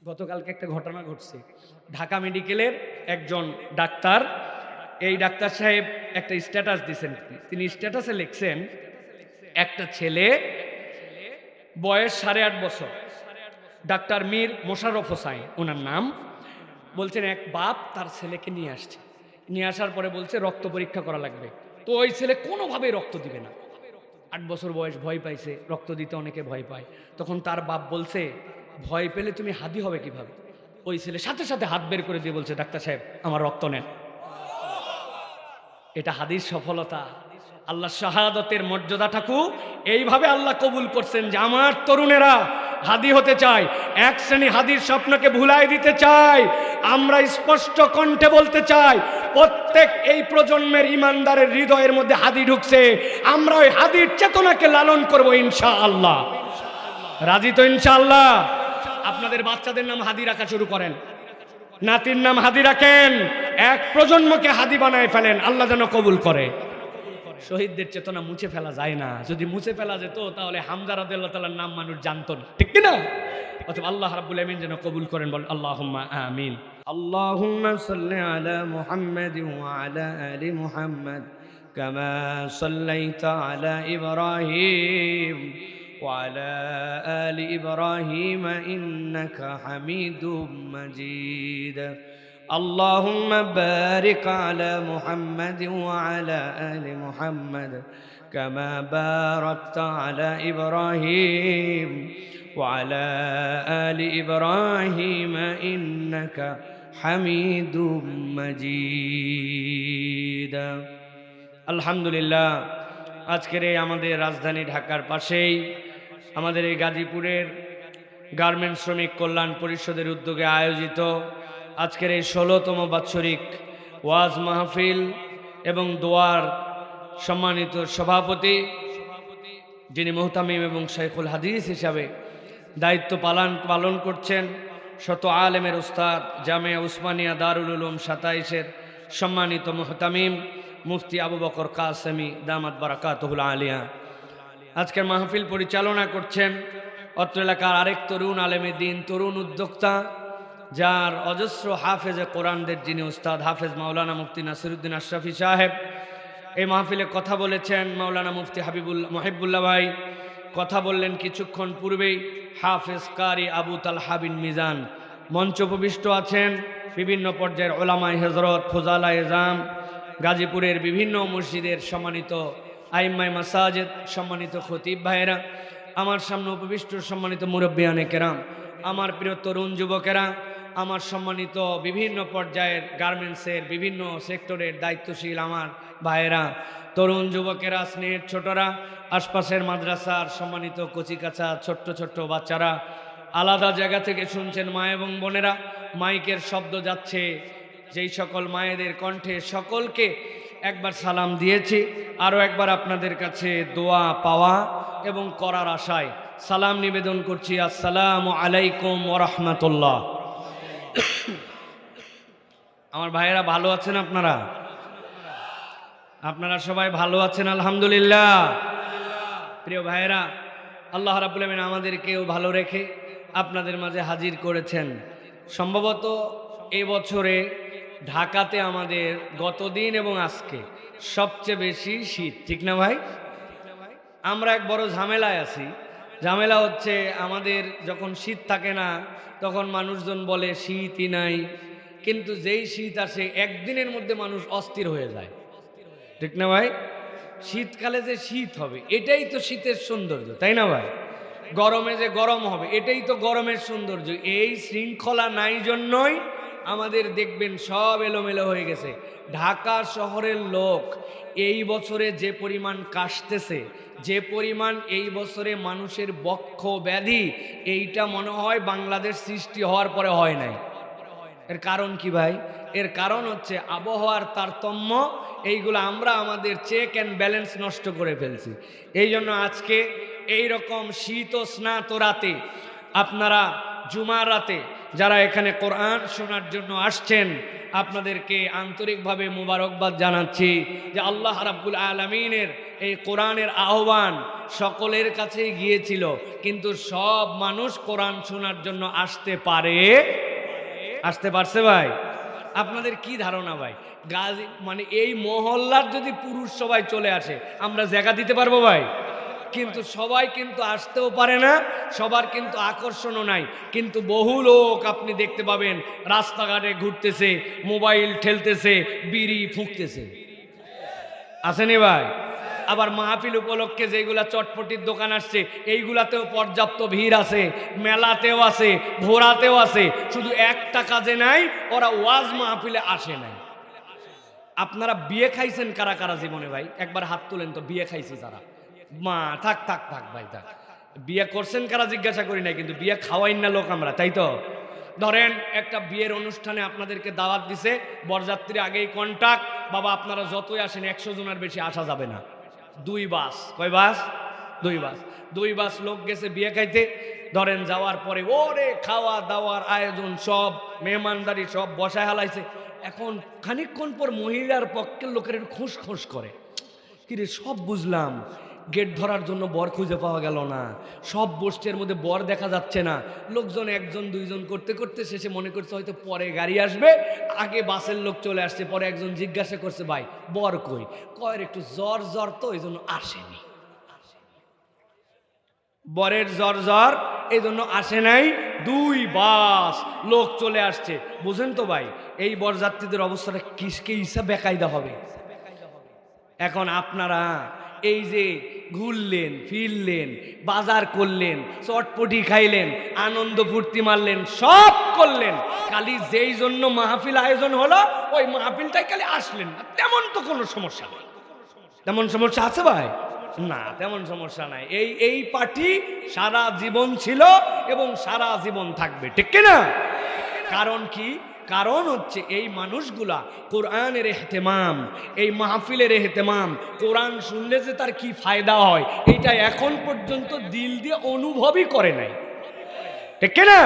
গতকালকে একটা ঘটনা ঘটছে। ঢাকা মেডিকেলের একজন ডাক্তার, এই ডাক্তার সাহেব একটা স্ট্যাটাস দিয়েছেন। তিনি স্ট্যাটাসে লিখছেন, একটা ছেলে বয়স 8.5 বছর, ডাক্তার মীর মোশাররফ হোসাইন ওনার নাম। বলছেন এক বাপ তার ছেলেকে নিয়ে আসছে, নিয়ে আসার পরে বলছে রক্ত পরীক্ষা করা লাগবে। তো ওই ছেলে কোনোভাবেই রক্ত দিবে না, 8 বছর বয়স, ভয় পাইছে, রক্ত দিতে অনেকে ভয় পায়। তখন তার বাপ বলছে, ভয় পেলে তুমি হাদি হবে কিভাবে? ওই ছেলে সাথে সাথে হাত বের করে দিয়ে বলছে, ডাক্তার সাহেব আমার রক্ত নেন। এটা হাদির সফলতা। আল্লাহ শাহাদতের মর্যাদাটাকু এইভাবে আল্লাহ কবুল করছেন যে আমার তরুণেরা হাদি হতে চায়, এক শ্রেণী হাদির স্বপ্নকে ভুলাই দিতে চায়। আমরা স্পষ্ট কণ্ঠে বলতে চাই, প্রত্যেক এই প্রজন্মের ইমানদারের হৃদয়ের মধ্যে হাদি ঢুকছে। আমরা ওই হাদির চেতনাকে লালন করব ইনশাআল্লাহ। রাজি তো ইনশাআল্লাহ? আপনাদের বাচ্চাদের নাম হাদি রাখা শুরু করেন, নাতির নাম হাদি রাখেন, এক প্রজন্মকে হাদি বানায় ফেলেন, আল্লাহ যেন কবুল করে। শহীদদের চেতনা মুছে ফেলা যায় না, যদি মুছে ফেলা যেত তাহলে হামজা রাদিয়াল্লাহু তাআলার নাম মানুষ জানতো না, ঠিক কি না? অথবা আল্লাহ রাব্বুল আমিন যেন কবুল করেন, বল আল্লাহুম্মা আমিন। আল্লাহুম্মা সাল্লি আলা মুহাম্মাদ ওয়া আলা আলি মুহাম্মাদ কামা সাল্লাইতা আলা ইব্রাহিম ওয়া আলা আলি ইব্রাহিম ইন্নাকা হামিদুম মাজিদ। اللهم بارك على محمد وعلى آل محمد كما باركت على إبراهيم وعلى آل إبراهيم إنك حميد مجيد। الحمد لله। আজকের এই আমাদের রাজধানী ঢাকার পাশেই আমাদের এই গাজীপুরের গার্মেন্টস শ্রমিক কল্যাণ পরিষদের উদ্যোগে আয়োজিত আজকের এই 16তম বাৎসরিক ওয়াজ মাহফিল এবং দোয়ার সম্মানিত সভাপতি, যিনি মুহতামিম এবং শাইখুল হাদিস হিসাবে দায়িত্ব পালন করছেন, শত আলেমের উস্তাদ, জামিয়া উসমানিয়া দারুল উলুম 27-এর সম্মানিত মুহতামিম মুফতি আবু বকর কাসেমি দামাত বারাকাতুহুল আলিয়া। আজকের মাহফিল পরিচালনা করছেন অত্র এলাকার আরেক তরুণ আলেমে দ্বীন, তরুণ উদ্যোক্তা, যার অজস্র হাফেজে কোরআনদের যিনি উস্তাদ হাফেজ মাওলানা মুফতি নাসিরউদ্দিন আশরাফি সাহেব। এই মাহফিলে কথা বলেছেন মাওলানা মুফতি মুহিবুল্লাহ ভাই, কথা বললেন কিছুক্ষণ পূর্বেই হাফেজ কারি আবু তালহা বিন মিজান। মঞ্চ উপবিষ্ট আছেন বিভিন্ন পর্যায়ের ওলামায়ে হযরত, ফুজালায়ে এজাম, গাজীপুরের বিভিন্ন মসজিদের সম্মানিত আইম্মায়ে মাসাজিদ, সম্মানিত খতিব ভাইয়েরা, আমার সামনে উপবিষ্ট সম্মানিত মুরব্বিয়ানে কেরাম, আমার প্রিয় তরুণ যুবকেরা, আমার সম্মানিত বিভিন্ন পর্যায়ের গার্মেন্টসের বিভিন্ন সেক্টরের দায়িত্বশীল আমার ভাইয়েরা, তরুণ যুবকেরা, স্নেহের ছোটরা, আশপাশের মাদ্রাসার সম্মানিত কচিকাচা ছোট্ট ছোট্ট বাচ্চারা, আলাদা জায়গা থেকে শুনছেন মা এবং বোনেরা, মাইকের শব্দ যাচ্ছে, যেই সকল মায়েদের কণ্ঠে সকলকে একবার সালাম দিয়েছি, আরও একবার আপনাদের কাছে দোয়া পাওয়া এবং করার আশায় সালাম নিবেদন করছি। আসসালামু আলাইকুম ওয়া রাহমাতুল্লাহ। আমার ভাইয়েরা ভালো আছেন? আপনারা সবাই ভালো আছেন? আলহামদুলিল্লাহ। প্রিয় ভাইয়েরা, আল্লাহ রাব্বুল আমিন আমাদেরকেও ভালো রেখে আপনাদের মাঝে হাজির করেছেন। সম্ভবত এই বছরে ঢাকাতে আমাদের গতদিন এবং আজকে সবচেয়ে বেশি শীত, ঠিক না ভাই? আমরা এক বড় ঝামেলায় আছি। ঝামেলা হচ্ছে, আমাদের যখন শীত থাকে না তখন মানুষজন বলে শীতই নাই, কিন্তু যেই শীত আসে একদিনের মধ্যে মানুষ অস্থির হয়ে যায়, ঠিক না ভাই? শীতকালে যে শীত হবে এটাই তো শীতের সৌন্দর্য, তাই না ভাই? গরমে যে গরম হবে এটাই তো গরমের সৌন্দর্য। এই শৃঙ্খলা নাই জন্যই আমাদের দেখবেন সব এলোমেলো হয়ে গেছে। ঢাকা শহরের লোক এই বছরে যে পরিমাণ কাশতেছে, যে পরিমাণ এই বছরে মানুষের বক্ষ ব্যাধি, এইটা মনে হয় বাংলাদেশ সৃষ্টি হওয়ার পরে হয় নাই। এর কারণ কি ভাই? এর কারণ হচ্ছে আবহাওয়ার তারতম্য। এইগুলো আমরা আমাদের চেক অ্যান্ড ব্যালেন্স নষ্ট করে ফেলছি। এই জন্য আজকে এই রকম শীত ও স্নাত রাতে, আপনারা জুমার রাতে যারা এখানে কোরআন শোনার জন্য আসছেন আপনাদেরকে আন্তরিকভাবে মুবারকবাদ জানাচ্ছি যে আল্লাহ রাব্বুল আলামিনের এই কোরআনের আহ্বান সকলের কাছেই গিয়েছিল, কিন্তু সব মানুষ কোরআন শোনার জন্য আসতে পারছে ভাই? আপনাদের কি ধারণা ভাই, গাজী মানে এই মহল্লার যদি পুরুষ সবাই চলে আসে আমরা জায়গা দিতে পারবো ভাই? কিন্তু সবাই কিন্তু আসতেও পারে না, সবার কিন্তু আকর্ষণও নাই। কিন্তু বহু লোক আপনি দেখতে পাবেন রাস্তাঘাটে ঘুরতেছে, মোবাইল ঠেলতেছে, বিড়ি ফুঁকতেছে, আসেনি ভাই? আবার মাহফিল উপলক্ষে যেগুলা চটপটির দোকান আসছে এইগুলাতেও পর্যাপ্ত ভিড় আছে, মেলাতেও আছে, ঘোরাতেও আছে, শুধু একটা কাজে নাই, ওরা ওয়াজ মাহফিলে আসে নাই। আপনারা বিয়ে খাইছেন কারা কারা জীবনে ভাই? একবার হাত তুলেন তো, বিয়ে খাইছি যারা। মা থাক থাক থাক ভাই থাক, বিয়ে করছেন কারা জিজ্ঞাসা করি না, কিন্তু বিয়ে খাওয়াইন না লোক আমরা, তাই তো? ধরেন একটা বিয়ের অনুষ্ঠানে আপনাদেরকে দাওয়াত দিছে, বরযাত্রী আগেই কন্টাক্ট, বাবা আপনারা যতই আসেন 100 জনের বেশি আসা যাবে না। 2 বাস, কয় বাস? 2 বাস লোক গেছে বিয়ে খাইতে। ধরেন যাওয়ার পরে ওরে খাওয়া দাওয়ার আয়োজন সব, মেহমানদারি সব বসায় হালাইছে। এখন খানিকক্ষণ পর মহিলার পক্ষের লোকের খুশ করে, কিরে সব বুঝলাম, গেট ধরার জন্য বর খুঁজে পাওয়া গেল না, সব বস্তির মধ্যে বর দেখা যাচ্ছে না, লোকজন 1 2 জন করতে করতে শেষে মনে করছে হয়তো পরে গাড়ি আসবে, আগে বাসের লোক চলে আসছে। পরে একজন জিজ্ঞাসা করছে ভাই বর কই? কয়ের একটু জ্বর তো এই জন্য আসেনি, বরের জ্বর এই জন্য আসে নাই। 2 বাস লোক চলে আসছে, বুঝেন তো ভাই এই বরযাত্রীদের অবস্থাটা কিসকে হিসাব বেকায়দা হবে। এখন আপনারা এই যে ঘুরলেন ফিরলেন, বাজার করলেন, চটপটি খাইলেন, আনন্দ ফুর্তি মারলেন, সব করলেন, খালি যেই জন্য মাহফিল আয়োজন হলো ওই মাহফিলটাই খালি আসলেন না, তেমন তো কোনো সমস্যা নেই। তেমন সমস্যা আছে ভাই? না, তেমন সমস্যা নাই। এই পার্টি সারা জীবন ছিল এবং সারা জীবন থাকবে, ঠিক কিনা? কারণ কি? কারণ হচ্ছে এই মানুষগুলা কোরআনের ইহতেমাম, এই মাহফিলের ইহতেমাম, কোরআন শুনলে যে তার কি ফায়দা হয় এটা এখন পর্যন্ত দিল দিয়ে অনুভবই করে নাই, ঠিক কিনা?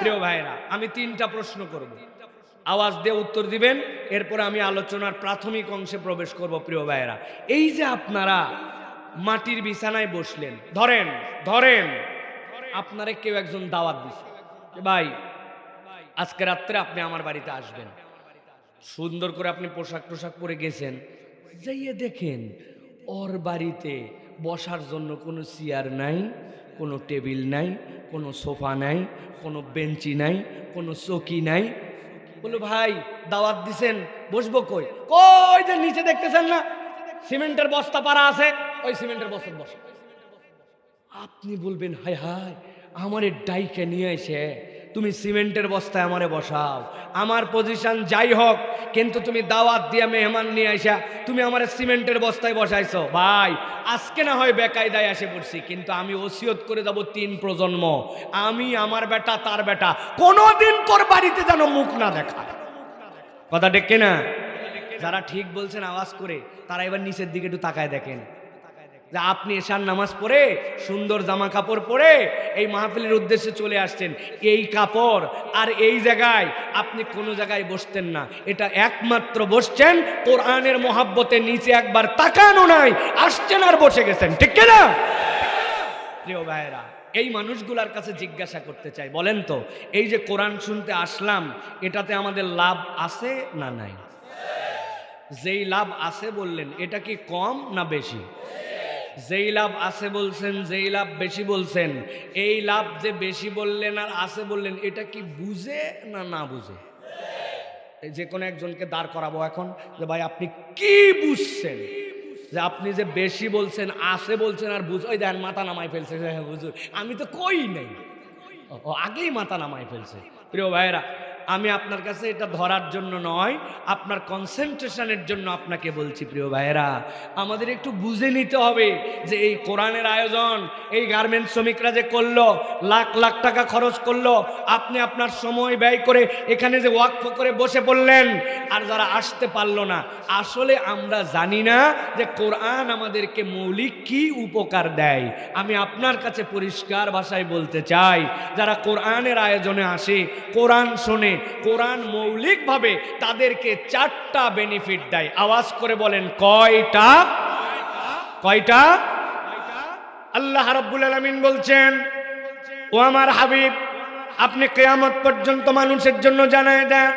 প্রিয় ভাইরা, আমি 3টা প্রশ্ন করব, আওয়াজ দিয়ে উত্তর দিবেন, এরপর আমি আলোচনার প্রাথমিক অংশে প্রবেশ করব। প্রিয় ভাইরা, এই যে আপনারা মাটির বিছানায় বসলেন, ধরেন আপনারে কেউ একজন দাওয়াত দিছে, ভাই আজকে রাত্রে আপনি আমার বাড়িতে আসবেন। সুন্দর করে আপনি পোশাক পরে গেছেন, যাইয়ে দেখেন ওর বাড়িতে বসার জন্য কোনো চেয়ার নাই, কোনো টেবিল নাই, কোনো সোফা নাই, কোনো বেঞ্চি নাই, কোনো চৌকি নাই। বলো ভাই দাওয়াত দিছেন, বসবো কই? কই যে নিচে দেখতেছেন না সিমেন্টের বস্তা পারা আছে, ওই সিমেন্টের বস্তায় বসে। আপনি বলবেন হায় হায় আমারে ডাইকে নিয়ে এসে তুমি সিমেন্টের বস্তায় আমারে বসাও, আমার পজিশন যাই হোক, কিন্তু তুমি দাওয়াত দিয়ে মেহমান নিয়ে আসা তুমি আমার সিমেন্টের বস্তায় বসাইছো। ভাই আজকে না হয় বেকায়দায় এসে পড়ছি, কিন্তু আমি ওসিয়ত করে যাব 3 প্রজন্ম, আমি, আমার বেটা, তার বেটা কোনোদিন তোর বাড়িতে যেন মুখ না দেখায়। কথা ঠিক কিনা? যারা ঠিক বলছেন আওয়াজ করে, তারা এবার নিচের দিকে একটু তাকায় দেখেন যে আপনি এশার নামাজ পড়ে সুন্দর জামা কাপড় পরে এই মাহফিলের উদ্দেশ্যে চলে আসছেন, এই কাপড় আর এই জায়গায় আপনি কোনো জায়গায় বসতেন না, এটা একমাত্র বসছেন কোরআনের মহাব্বতে, নিচে একবার তাকানো নাই, আসছেন আর বসে গেছেন, ঠিক কিনা? প্রিয় ভাইরা, এই মানুষগুলার কাছে জিজ্ঞাসা করতে চাই, বলেন তো এই যে কোরআন শুনতে আসলাম এটাতে আমাদের লাভ আছে না নাই? যেই লাভ আছে বললেন এটা কি কম না বেশি? যেই লাভ আছে বলছেন, যেই লাভ বেশি বলছেন, এই লাভ যে বেশি বললেন আর আছে বললেন এটা কি বুঝে না না বুঝে? যে কোনো একজনকে দাঁড় করাবো এখন যে ভাই আপনি কি বুঝছেন যে আপনি যে বেশি বলছেন, আছে বলছেন আর বুঝ, ওই দেখেন মাথা নামাই ফেলছে, হুজুর আমি তো কই নাই, ও আগেই মাথা নামাই ফেলছে। প্রিয় ভাইয়েরা, আমি আপনার কাছে এটা ধরার জন্য নয়, আপনার কনসেন্ট্রেশনের জন্য আপনাকে বলছি প্রিয় ভাইয়েরা, আমাদের একটু বুঝে নিতে হবে যে এই কোরআনের আয়োজন এই গার্মেন্টস শ্রমিকরা যে করলো, লাখ লাখ টাকা খরচ করলো, আপনি আপনার সময় ব্যয় করে এখানে যে ওয়াকফ করে বসে পড়লেন, আর যারা আসতে পারলো না, আসলে আমরা জানি না যে কোরআন আমাদেরকে মৌলিক কি উপকার দেয়। আমি আপনার কাছে পরিষ্কার ভাষায় বলতে চাই, যারা কোরআনের আয়োজনে আসে, কোরআন শোনে, কোরআন মৌলিকভাবে তাদেরকে 4টা বেনিফিট দেয়। আওয়াজ করে বলেন কয়টা? কয়টা? আল্লাহ রাব্বুল আলামিন বলছেন, ও আমার হাবিব, আপনি কিয়ামত পর্যন্ত মানুষের জন্য জানায় দেন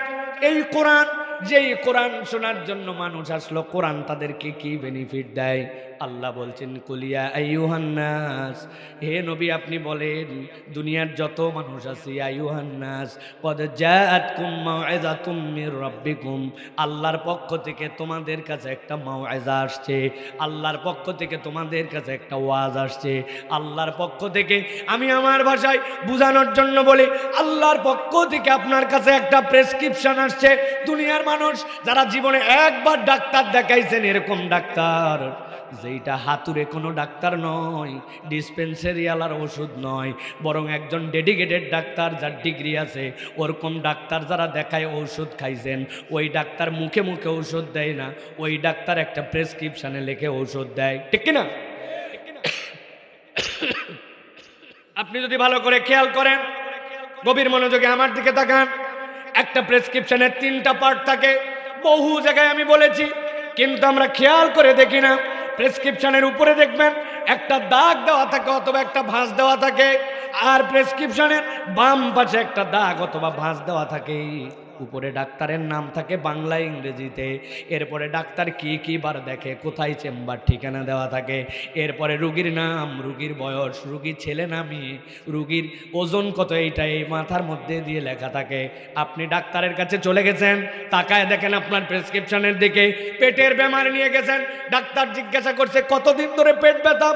এই কোরআন, যেই কোরআন শোনার জন্য মানুষ আসলো, কোরআন তাদেরকে কি বেনিফিট দেয়। আল্লাহ বলছেন, কুলিয়া আইয়ুহান নাস, হে নবী আপনি বলেন দুনিয়ার যত মানুষ আছে, আইয়ুহান নাস কদ জাআতকুম মাউইযাতুম মির রাব্বিকুম, আল্লাহর পক্ষ থেকে তোমাদের কাছে একটা মাউইযা আসছে, আল্লাহর পক্ষ থেকে তোমাদের কাছে একটা ওয়াজ আসছে, আল্লাহর পক্ষ থেকে, আমি আমার ভাষায় বোঝানোর জন্য বলি, আল্লাহর পক্ষ থেকে আপনার কাছে একটা প্রেসক্রিপশন আসছে। দুনিয়ার মানুষ যারা জীবনে একবার ডাক্তার দেখাইছেন, এরকম ডাক্তার যেইটা হাতুড়ে কোনো ডাক্তার নয়, ডিসপেন্সারিওয়ালার ওষুধ নয়, বরং একজন ডেডিকেটেড ডাক্তার যার ডিগ্রি আছে, ওরকম ডাক্তার যারা দেখায় ওষুধ খাইছেন, ওই ডাক্তার মুখে মুখে ওষুধ দেয় না, ওই ডাক্তার একটা প্রেসক্রিপশনে লিখে ওষুধ দেয়, ঠিক কিনা? আপনি যদি ভালো করে খেয়াল করেন, গভীর মনোযোগে আমার দিকে তাকান, একটা প্রেসক্রিপশনের 3টা পার্ট থাকে, বহু জায়গায় আমি বলেছি, কিন্তু আমরা খেয়াল করে দেখি না। প্রেসক্রিপশনের উপরে দেখবেন একটা দাগ দেওয়া থাকে অথবা একটা ভাঁজ দেওয়া থাকে, আর প্রেসক্রিপশনের বাম পাশে একটা দাগ অথবা ভাঁজ দেওয়া থাকে। উপরে ডাক্তারের নাম থাকে বাংলা ইংরেজিতে, এরপরে ডাক্তার কি কি বার দেখে, কোথায় চেম্বার, ঠিকানা দেওয়া থাকে, এরপরে রুগীর নাম, রুগীর বয়স, রুগীর ছেলে না মেয়ে, রুগীর ওজন কত, এইটা এই মাথার মধ্যে দিয়ে লেখা থাকে। আপনি ডাক্তারের কাছে চলে গেছেন, তাকায় দেখেন আপনার প্রেসক্রিপশনের দিকে পেটের বেমার নিয়ে গেছেন, ডাক্তার জিজ্ঞাসা করছে কতদিন ধরে পেট ব্যথা,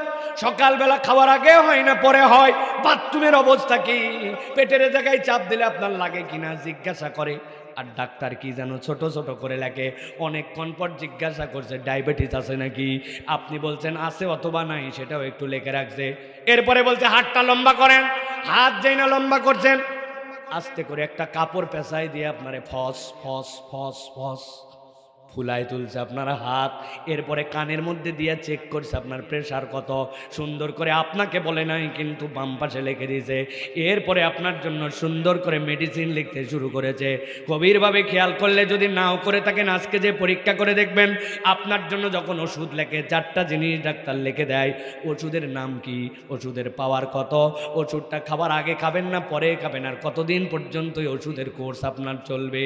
সকালবেলা খাওয়ার আগে হয় না পরে হয়, বাথরুমের অবস্থা কি, পেটের জায়গায় চাপ দিলে আপনার লাগে কিনা জিজ্ঞাসা করে। আর ডাক্তার কি যেন ছোট ছোট করে লেখে, অনেকক্ষণ পর জিজ্ঞাসা করছে ডায়াবেটিস আছে নাকি, আপনি বলছেন আছে অথবা নাই, সেটাও একটু লিখে রাখছে। এরপরে বলছে হাতটা লম্বা করেন, হাত যেই না লম্বা করছেন, আস্তে করে একটা কাপড় পেঁচাই দিয়ে আপনারে ফস ফস ফস ফস ফুলায় তুলছে আপনার হাত। এরপরে কানের মধ্যে দিয়ে চেক করছে আপনার প্রেশার কত, সুন্দর করে আপনাকে বলে নাই কিন্তু বাম পাশে লিখে দিয়েছে। এরপরে আপনার জন্য সুন্দর করে মেডিসিন লিখতে শুরু করেছে। গভীরভাবে খেয়াল করলে, যদি নাও করে থাকেন, আজকে যে পরীক্ষা করে দেখবেন, আপনার জন্য যখন ওষুধ লেখে 4টা জিনিস ডাক্তার লিখে দেয়। ওষুধের নাম কি, ওষুধের পাওয়ার কত, ওষুধটা খাবার আগে খাবেন না পরে খাবেন, আর কতদিন পর্যন্ত এই ওষুধের কোর্স আপনার চলবে।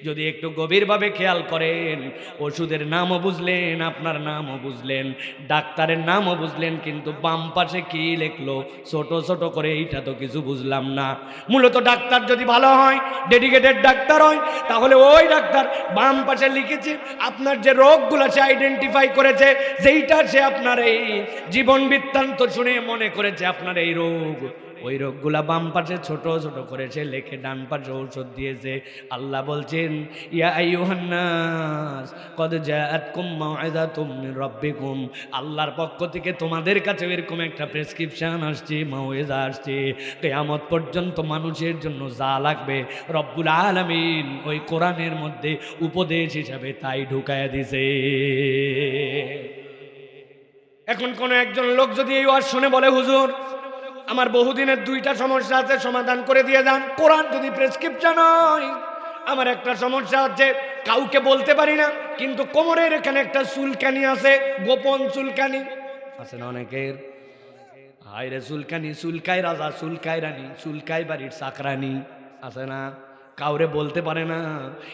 যদি একটু গভীরভাবে খেয়াল করেন, ওষুধের নামও বুঝলেন, আপনার নামও বুঝলেন, ডাক্তারের নামও বুঝলেন, কিন্তু বাম পাশে কি লিখলো ছোট ছোট করে, এইটা তো কিছু বুঝলাম না। মূলত ডাক্তার যদি ভালো হয়, ডেডিকেটেড ডাক্তার হয়, তাহলে ওই ডাক্তার বাম পাশে লিখেছে আপনার যে রোগগুলো সে আইডেন্টিফাই করেছে, যেইটা সে আপনার এই জীবন বৃত্তান্ত শুনে মনে করেছে আপনার এই রোগ, ওই রোগগুলা বাম পাশে ছোট ছোট করে সে লেখে ডান পাশে ঔষধ দিয়েছে। আল্লাহ বলছেন, ইয়া আইয়ুহান নাস কদ জাআতকুম মাউইযাতুম মির রাব্বিকুম, আল্লাহর পক্ষ থেকে তোমাদের কাছে এরকম একটা প্রেসক্রিপশন আসছে, মাউইযা আসছে, কিয়ামত পর্যন্ত মানুষের জন্য যা লাগবে রব্বুল আলামিন ওই কোরআনের মধ্যে উপদেশ হিসাবে তাই ঢুকায়া দিছে। এখন কোন একজন লোক যদি এই ওয়াজ শুনে বলে, হুজুর আমার বহুদিনের 2টা সমস্যা আছে, সমাধান করে দিয়ে যান, কোরআন যদি প্রেসক্রিপশন হয়। আমার একটা সমস্যা হচ্ছে, কাউকে বলতে পারি না, কিন্তু কোমরের এখানে একটা চুলকানি আছে, গোপন চুলকানি আছে না অনেকের, হায় রে চুলকানি, চুলকায় রাজা, চুলকায় রানী, চুলকায় বাড়ির চাকরানি, আছে না, কাউরে বলতে পারে না,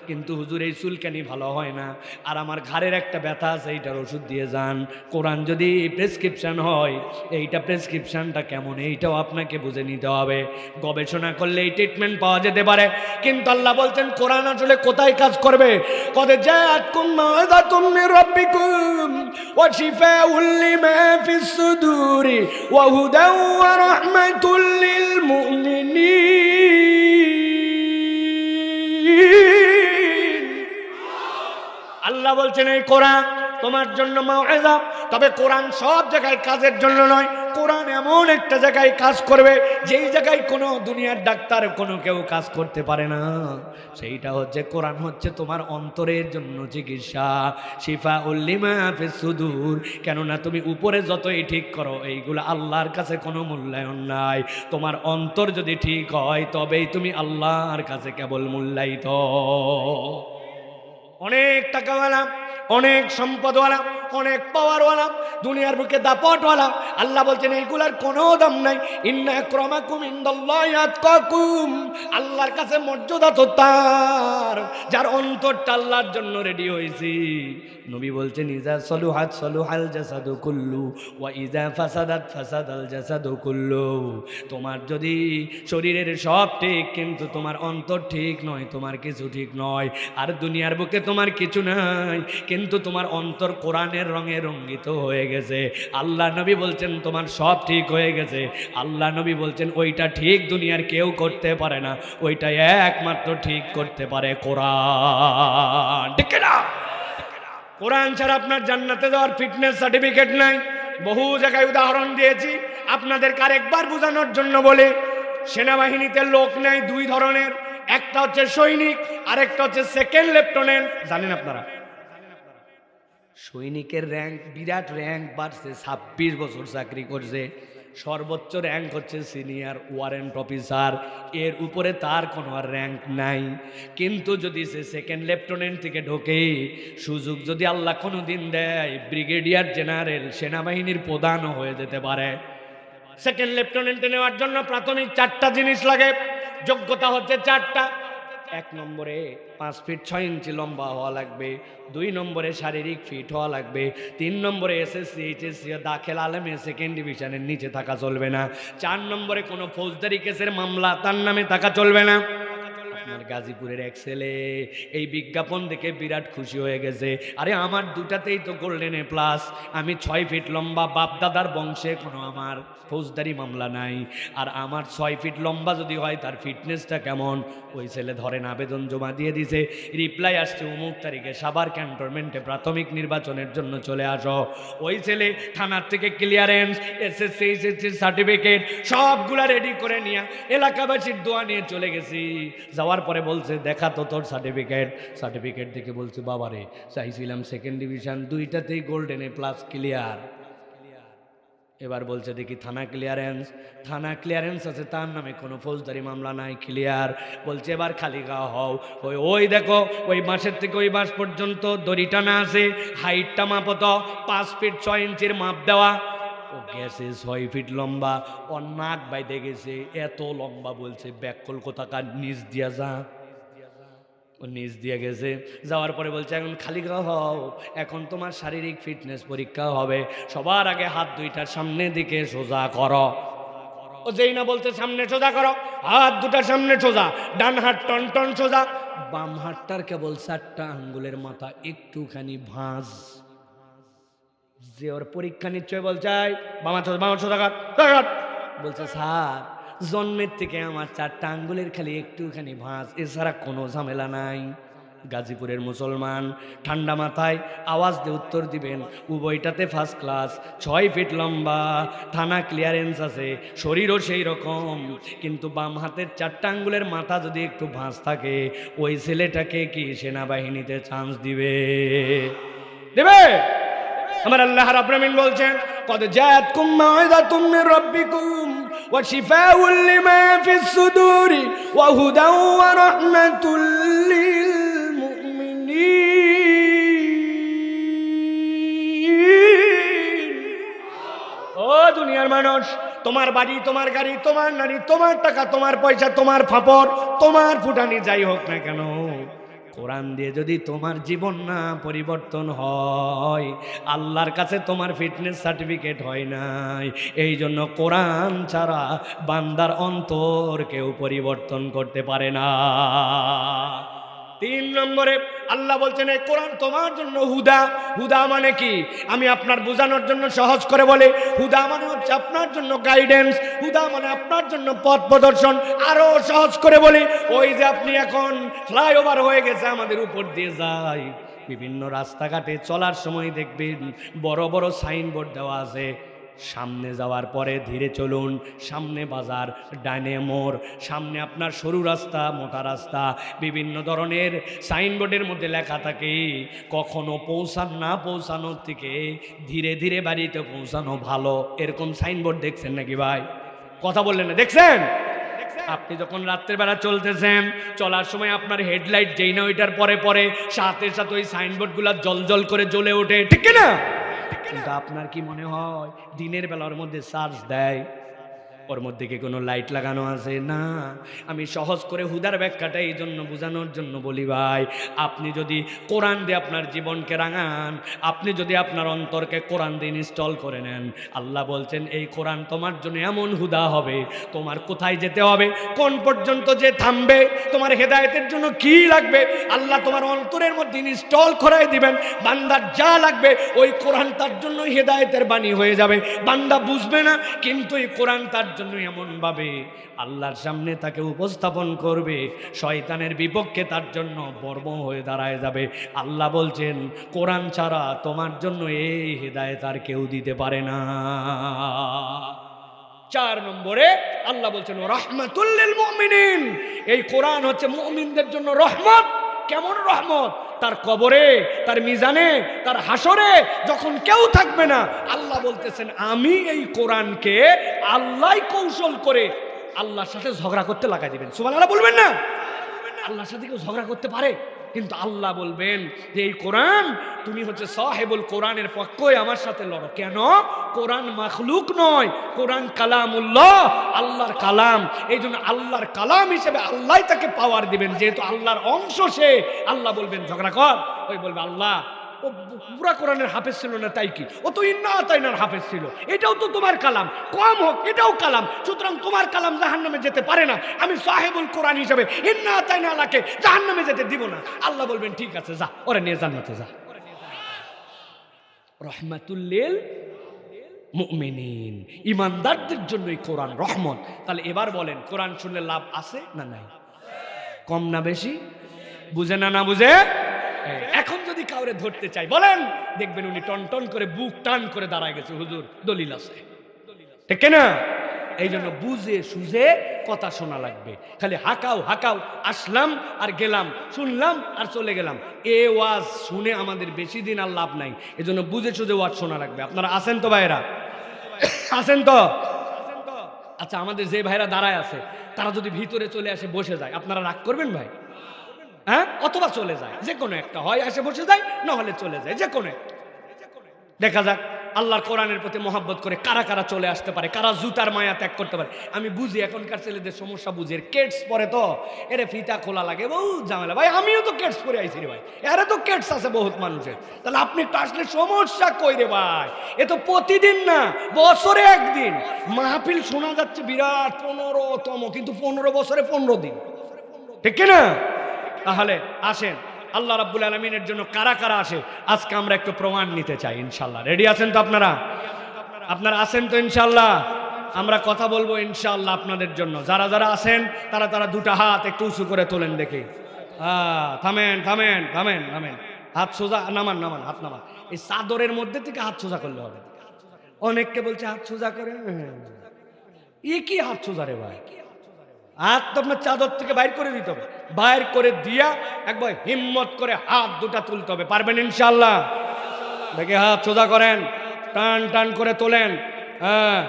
কিন্তু হুজুর এই চুলকানি ভালো হয় না, আর আমার ঘাড়ের একটা ব্যথা আছে, এইটার ওষুধ দিয়ে যান। কোরআন যদি প্রেসক্রিপশন হয়, এইটা প্রেসক্রিপশনটা কেমন, এইটাও আপনাকে বুঝে নিতে হবে। গবেষণা করলে এই ট্রিটমেন্ট পাওয়া যেতে পারে, কিন্তু আল্লাহ বলছেন কোরআন আসলে কোথায় কাজ করবে। কদ জাআতকুম মাউইযাতুম মির রাব্বিকুম ওয়া শিফাউল লিমা ফিস সুদুরি ওয়া হুদাও ওয়া রাহমাতুল লিল মুমিনিন। বলছেন এই কোরআন তোমার জন্য মাউইজা, তবে কোরআন সব জায়গায় কাজের জন্য নয়। কোরআন এমন একটা জায়গায় কাজ করবে যেই জায়গায় কোনো দুনিয়ার ডাক্তার কোনো কেউ কাজ করতে পারে না। সেইটা হচ্ছে কোরআন হচ্ছে তোমার অন্তরের জন্য চিকিৎসা, শিফাউল লিমা ফিস সুদূর। কেননা তুমি উপরে যতই ঠিক করো এইগুলো আল্লাহর কাছে কোনো মূল্যায়ন নাই। তোমার অন্তর যদি ঠিক হয় তবেই তুমি আল্লাহর কাছে কেবল মূল্যায়িত। অনেক টাকাওয়ালা, অনেক সম্পদওয়ালা, অনেক পাওয়ারওয়ালা, দুনিয়ার বুকে দাপটওয়ালা, আল্লাহ বলছেন এইগুলার কোনো দাম নাই। ইন্না আক্রামাকুম ইনদাল্লাহি আতকাকুম, আল্লাহর কাছে মর্যাদা তো তার যার অন্তরটা আল্লাহর জন্য রেডি হয়েছে। নবী বলছেন ইজা সলুহাত সলুহাল জাসাদু কুল্লু ওয়া ইজা ফাসাদাত ফাসাদাল জাসাদু কুল্লু। তোমার যদি শরীরের সব ঠিক কিন্তু তোমার অন্তর ঠিক নয়, তোমার কিছু ঠিক নয়। আর দুনিয়ার বুকে তোমার কিছু নাই কিন্তু তোমার অন্তর কোরআনের রঙে রঙ্গিত হয়ে গেছে। আল্লাহ নবী বলছেন তোমার সব ঠিক হয়ে গেছে। আল্লাহ নবী বলছেন ওইটা ঠিক দুনিয়ার কেউ করতে পারে না, ওইটা একমাত্র ঠিক করতে পারে কোরআন। ঠিক না? কোরআন ছাড়া আপনার জান্নাতে যাওয়ার ফিটনেস সার্টিফিকেট নাই। বহু জায়গায় উদাহরণ দিয়েছি আপনাদেরকে আরেকবার বোঝানোর জন্য বলে। সেনাবাহিনীতে লোক নেই দুই ধরনের, একটা হচ্ছে সৈনিক, আরেকটা হচ্ছে সেকেন্ড লেফটেন্যান্ট। জানেন আপনারা সৈনিকের র্যাঙ্ক বিরাট র্যাঙ্ক বাড়ছে, 26 বছর চাকরি করছে, সর্বোচ্চ র্যাঙ্ক হচ্ছে সিনিয়র ওয়ারেন্ট অফিসার, এর উপরে তার কোনো আর র্যাঙ্ক নাই। কিন্তু যদি সে সেকেন্ড লেফটেন্যান্ট থেকে ঢোকে, সুযোগ যদি আল্লাহ কোনো দিন দেয়, ব্রিগেডিয়ার জেনারেল সেনাবাহিনীর প্রধানও হয়ে যেতে পারে। সেকেন্ড লেফটেন্যান্টে নেওয়ার জন্য প্রাথমিক 4টা জিনিস লাগে, যোগ্যতা হচ্ছে 4টা। 1 নম্বরে 5 ফিট 6 ইঞ্চি লম্বা হওয়া লাগবে, 2 নম্বরে শারীরিক ফিট হওয়া লাগবে, 3 নম্বরে এসএসসি এইচএসসি দাখিল আলেমে সেকেন্ড ডিভিশনের নিচে থাকা চলবে না, 4 নম্বরে কোনো ফৌজদারি কেসের মামলা তার নামে থাকা চলবে না। আপনার গাজীপুরের এক ছেলে এই বিজ্ঞাপন দেখে বিরাট খুশি হয়ে গেছে, আরে আমার দুটাতেই তো গোল্ডেন এ প্লাস, আমি 6 ফিট লম্বা, বাপ দাদার বংশে কোনো আমার ফৌজদারি মামলা নাই, আর আমার 6 ফিট লম্বা যদি হয় তার ফিটনেসটা কেমন। ওই ছেলে ধরেন আবেদন জমা দিয়ে দিছে, রিপ্লাই আসছে অমুক তারিখে সাভার ক্যান্টনমেন্টে প্রাথমিক নির্বাচনের জন্য চলে আসো। ওই ছেলে থানার থেকে ক্লিয়ারেন্স, এসএসসি এইচএসসি সার্টিফিকেট সবগুলা রেডি করে নিয়ে এলাকাবাসীর দোয়া নিয়ে চলে গেছি। যাওয়ার পরে বলছে দেখা তো তোর সার্টিফিকেট দেখে বলছে বাবারে চাইছিলাম সেকেন্ড ডিভিশন, দুইটাতেই গোল্ডেন এ প্লাস ক্লিয়ার। এবার বলছে দেখি থানা ক্লিয়ারেন্স আছে, তার নামে কোনো ফৌজদারি মামলা নাই, ক্লিয়ার। বলছে এবার খালি গা হও, ওই দেখো ওই মাসের থেকে ওই মাস পর্যন্ত দড়ি টানা আছে, হাইটটা মাপত 5 ফিট 6 ইঞ্চির মাপ দেওয়া। ও গেছে 6 ফিট লম্বা, ওর নাক বাইতে গেছে এত লম্বা, বলছে ব্যাককল কোথাকার নিচ দিয়া যা, ও নিচ দিয়ে গেছে। যাওয়ার পরে বলছে এখন খালি গা হও, এখন তোমার শারীরিক ফিটনেস পরীক্ষা হবে, সবার আগে হাত দুইটার সামনের দিকে সোজা করো। ও যেই না বলছে সামনে সোজা করো, হাত দুটার সামনে সোজা, ডান হাত টন টন সোজা, বাম হাতটার কেবল 4টা আঙ্গুলের মাথা একটুখানি ভাঁজ। যে ওর পরীক্ষা নিশ্চয় বলছে বাম সোজা কর, বলছে স্যার জন্মের থেকে আমার 4টা আঙ্গুলের খালি একটুখানি ভাঁজ, এছাড়া কোনো ঝামেলা নাই। গাজীপুরের মুসলমান ঠান্ডা মাথায় আওয়াজ দিয়ে উত্তর দিবেন, উভয়টাতে ফার্স্ট ক্লাস, 6 ফিট লম্বা, থানা ক্লিয়ারেন্স আছে, শরীরও সেই রকম, কিন্তু বাম হাতের 4টা আঙ্গুলের মাথা যদি একটু ভাঁজ থাকে, ওই ছেলেটাকে কি সেনাবাহিনীতে চান্স দিবে? আমার আল্লাহ রাব্বুল আলামিন বলছেন কদ জাআতকুম মাউইযাতুম মির রাব্বিকুম ওয়া শিফাউল লিমা ফিস সুদুরি ওয়া হুদাও ওয়া রাহমাতুল লিল মুমিনিন। ও দুনিয়ার মানুষ, তোমার বাড়ি, তোমার গাড়ি, তোমার নারী, তোমার টাকা, তোমার পয়সা, তোমার ফাপড়, তোমার ফুটানি যাই হোক না কেন, কোরআন দিয়ে যদি তোমার জীবন না পরিবর্তন হয়, আল্লাহর কাছে তোমার ফিটনেস সার্টিফিকেট হয় নাই। এই জন্য কোরআন ছাড়া বান্দার অন্তর কেউ পরিবর্তন করতে পারে না। 3 নম্বরে আল্লাহ বলছেন এই কোরআন তোমার জন্য হুদা। হুদা মানে কি? আমি আপনার বোঝানোর জন্য সহজ করে বলি, হুদা মানে হচ্ছে আপনার জন্য গাইডেন্স, হুদা মানে আপনার জন্য পথ প্রদর্শন। আরো সহজ করে বলি, ওই যে আপনি এখন ফ্লাইওভার হয়ে গেছে আমাদের উপর দিয়ে যায়, বিভিন্ন রাস্তাঘাটে চলার সময় দেখবেন বড় বড় সাইনবোর্ড দেওয়া আছে, সামনে যাওয়ার পরে ধীরে চলুন, সামনে বাজার, ডাইনে মোড়, সামনে আপনার সরু রাস্তা, মোটা রাস্তা, বিভিন্ন ধরনের সাইনবোর্ডের মধ্যে লেখা থাকে কখনো না পৌঁছানোর থেকে ধীরে ধীরে বাড়িতে পৌঁছানো ভালো। এরকম সাইনবোর্ড দেখছেন নাকি ভাই? কথা বললেন না, দেখছেন? আপনি যখন রাত্রেবেলা চলতেছেন, চলার সময় আপনার হেডলাইট যেই না ওইটার পরে পরে সাথে সাথে ওই সাইনবোর্ডগুলো জল করে জ্বলে ওঠে, ঠিক না? কিন্তু আপনার কি মনে হয় দিনের বেলার মধ্যে চার্জ দেয়? ওর মধ্যে কি কোনো লাইট লাগানো আছে? না। আমি সহজ করে হুদার ব্যাখ্যাটা এই জন্য বোঝানোর জন্য বলি ভাই, আপনি যদি কোরআন দিয়ে আপনার জীবনকে রাঙান, আপনি যদি আপনার অন্তরকে কোরআন দিয়ে ইনস্টল করে নেন, আল্লাহ বলছেন এই কোরআন তোমার জন্য এমন হুদা হবে, তোমার কোথায় যেতে হবে, কোন পর্যন্ত যে থামবে, তোমার হেদায়েতের জন্য কি লাগবে, আল্লাহ তোমার অন্তরের মধ্যে ইনস্টল করাই দিবেন। বান্দার যা লাগবে ওই কোরআন তার জন্য হেদায়েতের বাণী হয়ে যাবে। বান্দা বুঝবে না, কিন্তু এই কোরআন তার জন্য এমন ভাবে আল্লাহর সামনে তাকে উপস্থাপন করবে, শয়তানের বিপক্ষে তার জন্য বর্ম হয়ে দাঁড়ায় যাবে। আল্লাহ বলছেন কোরআন ছাড়া তোমার জন্য এই হেদায়েত আর কেউ দিতে পারে না। 4 নম্বরে আল্লাহ বলছেন রাহমাতুল লিল মুমিনিন, এই কোরআন হচ্ছে মুমিনদের জন্য রহমত। কেমন রহমত? তার কবরে, তার মিজানে, তার হাসরে যখন কেউ থাকবে না, আল্লাহ বলতেছেন আমি এই কোরআনকে আল্লাহ কৌশল করে আল্লাহর সাথে ঝগড়া করতে লাগাই দিবেন। সুবহানাল্লাহ বলবেন না? আল্লাহর সাথে কেউ ঝগড়া করতে পারে? কিন্তু আল্লাহ বলবেন যে এই কোরআন, তুমি হচ্ছে সাহেবুল কোরআনের পক্ষে আমার সাথে লড়ো। কেন? কোরআন মাখলুক নয়, কোরআন কালামুল্লাহ, আল্লাহর কালাম। এই জন্য আল্লাহর কালাম হিসেবে আল্লাহ তাকে পাওয়ার দিবেন, যেহেতু আল্লাহর অংশ সে। আল্লাহ বলবেন ঝগড়া কর, ওই বলবে আল্লাহ ও পুরা কোরআনের হাফেজ ছিল না তাই কি, ও তো ইন্না আতাইনার হাফেজ ছিল, এটাও তো তোমার কালাম, কম হোক এটাও কালাম, সুতরাং তোমার কালাম জাহান্নামে যেতে পারে না, আমি সাহেবুল কোরআন হিসেবে ইন্না আতাইনা আলাকে জাহান্নামে যেতে দিব না। আল্লাহ বলবেন ঠিক আছে, যা, ওরে নিয়ে জান্নাতে যা। রহমাতুল লিল মুমিনিন, ইমানদারদের জন্য এই কোরআন রহমত। তাহলে এবার বলেন কোরআন শুনলে লাভ আছে না নাই? কম না বেশি? বুঝে না বুঝে? এখন যদি কাউরে ধরতে চাই বলেন, দেখবেন উনি টন টন করে বুক টান করে দাঁড়ায় গেছে, হুজুর দলিল আছে, ঠিক না? এই জন্য বুঝে সুঝে কথা শোনা লাগবে। খালি হাকাও আসলাম আর গেলাম, শুনলাম আর চলে গেলাম, এ ওয়াজ শুনে আমাদের বেশি দিন আর লাভ নাই। এই জন্য বুঝে সুঝে ওয়াজ শোনা লাগবে। আপনারা আছেন তো ভাইরা? আছেন তো? আচ্ছা, আমাদের যে ভাইরা দাঁড়ায় আছে তারা যদি ভিতরে চলে আসে বসে যায়, আপনারা রাগ করবেন ভাই? হ্যাঁ? অথবা চলে যায়, যে কোনো একটা, হয় এসে বসে যায়, না হলে চলে যায়, যে কোনো। দেখা যাক আল্লাহর কোরআনের প্রতি মহব্বত করে কারা কারা চলে আসতে পারে, কারা জুতার মায়া ত্যাগ করতে পারে। আমি বুঝি এখনকার ছেলেদের সমস্যা বুঝি, কেটস পরে তো এরে ফিতা খোলা লাগে, বহু ঝামেলা। ভাই আমিও তো কেটস পরে আইছি রে ভাই, এরে তো কেটস আছে বহুত মানুষের। তাহলে আপনি একটু আসলে সমস্যা কই রে ভাই? এ তো প্রতিদিন না, বছরে একদিন মাহফিল শোনা যাচ্ছে বিরাট 15তম, কিন্তু 15 বছরে 15 দিন, ঠিক কিনা? তাহলে আসেন আল্লাহ রাব্বুল আলামিনের জন্য কারা কারা আসে আজকে আমরা একটু প্রমাণ নিতে চাই ইনশাআল্লাহ। রেডি আছেন তো আপনারা? আপনারা আছেন তো ইনশাআল্লাহ? আমরা কথা বলবো ইনশাআল্লাহ আপনাদের জন্য। যারা যারা আছেন তারা দুটো হাত একটু উঁচু করে তোলেন দেখি। থামেন থামেন থামেন থামেন, হাত সোজা নামান, হাত নামান। এই চাদরের মধ্যে থেকে হাত সোজা করলে হবে। অনেককে বলছে হাত সোজা করে, এ কি হাত সোজা রে ভাই? হাত তো আপনার চাদর থেকে বাইর করে দিতে হবে, বাইর করে দিয়া একবার হিম্মত করে হাত দুটা তুলতে হবে। পারবেন ইনশাআল্লাহ? দেখে হাত সোজা করেন, টান টান করে তোলেন। হ্যাঁ,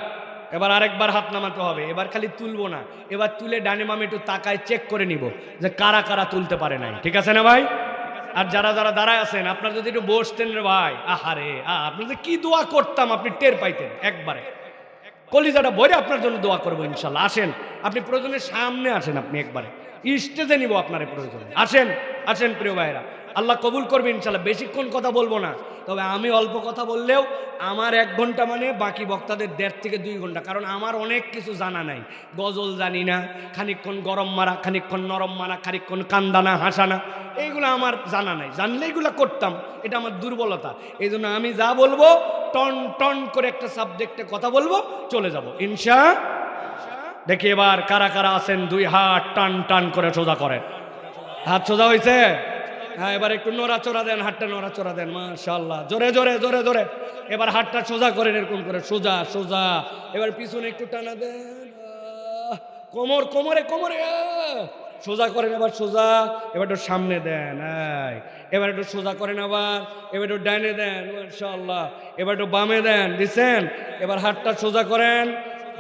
এবার আরেকবার হাত নামাতে হবে। এবার খালি তুলবো না, এবার তুলে ডানে বামে একটু তাকায় চেক করে নিব যে কারা কারা তুলতে পারে নাই। ঠিক আছে না ভাই? আর যারা যারা দাঁড়ায় আছেন, আপনার যদি একটু বসতেন রে ভাই, আহারে আপনি যে কি দোয়া করতাম আপনি টের পাইতেন। একবারে কলিজাটা ভরে আপনার জন্য দোয়া করবো ইনশাল্লাহ। আসেন, আপনি প্রয়োজনের সামনে আসেন, আপনি একবারে স্টেজে নিব আপনার প্রয়োজনে। আসেন আসেন প্রিয় ভাইরা, আল্লাহ কবুল করবে ইনশাল্লাহ। বেশিক্ষণ কথা বলবো না, তবে আমি অল্প কথা বললেও আমার 1 ঘন্টা মানে বাকি বক্তাদের 1.5 থেকে 2 ঘন্টা, কারণ আমার অনেক কিছু জানা নাই। গজল জানি না, খানিকক্ষণ গরম মারা, খানিকক্ষণ নরম মারা, খানিকক্ষণ কান্দানা হাসানা, এইগুলো আমার জানা নাই। জানলে এগুলো করতাম, এটা আমার দুর্বলতা। এই জন্য আমি যা বলবো টন টন করে একটা সাবজেক্টে কথা বলবো, চলে যাব ইনশাআল্লাহ। দেখি এবার কারা কারা আছেন 2 হাত টান টান করে সোজা করেন। হাত সোজা হয়েছে? হ্যাঁ, এবার একটু নড়াচড়া দেন, হাতটা নড়াচড়া দেন, মাশাআল্লাহ, জোরে জোরে জোরে জোরে। এবার হাতটা সোজা করেন, এরকম করে সোজা সোজা। এবার পিছনে একটু টানা দেন, কোমর কোমরে কোমরে সোজা করেন, এবার সোজা। এবার একটু সামনে দেন, এবার একটু সোজা করেন, আবার এবার একটু ডাইনে দেন, মাশাআল্লাহ। এবার একটু বামে দেন, দিছেন। এবার হাতটা সোজা করেন,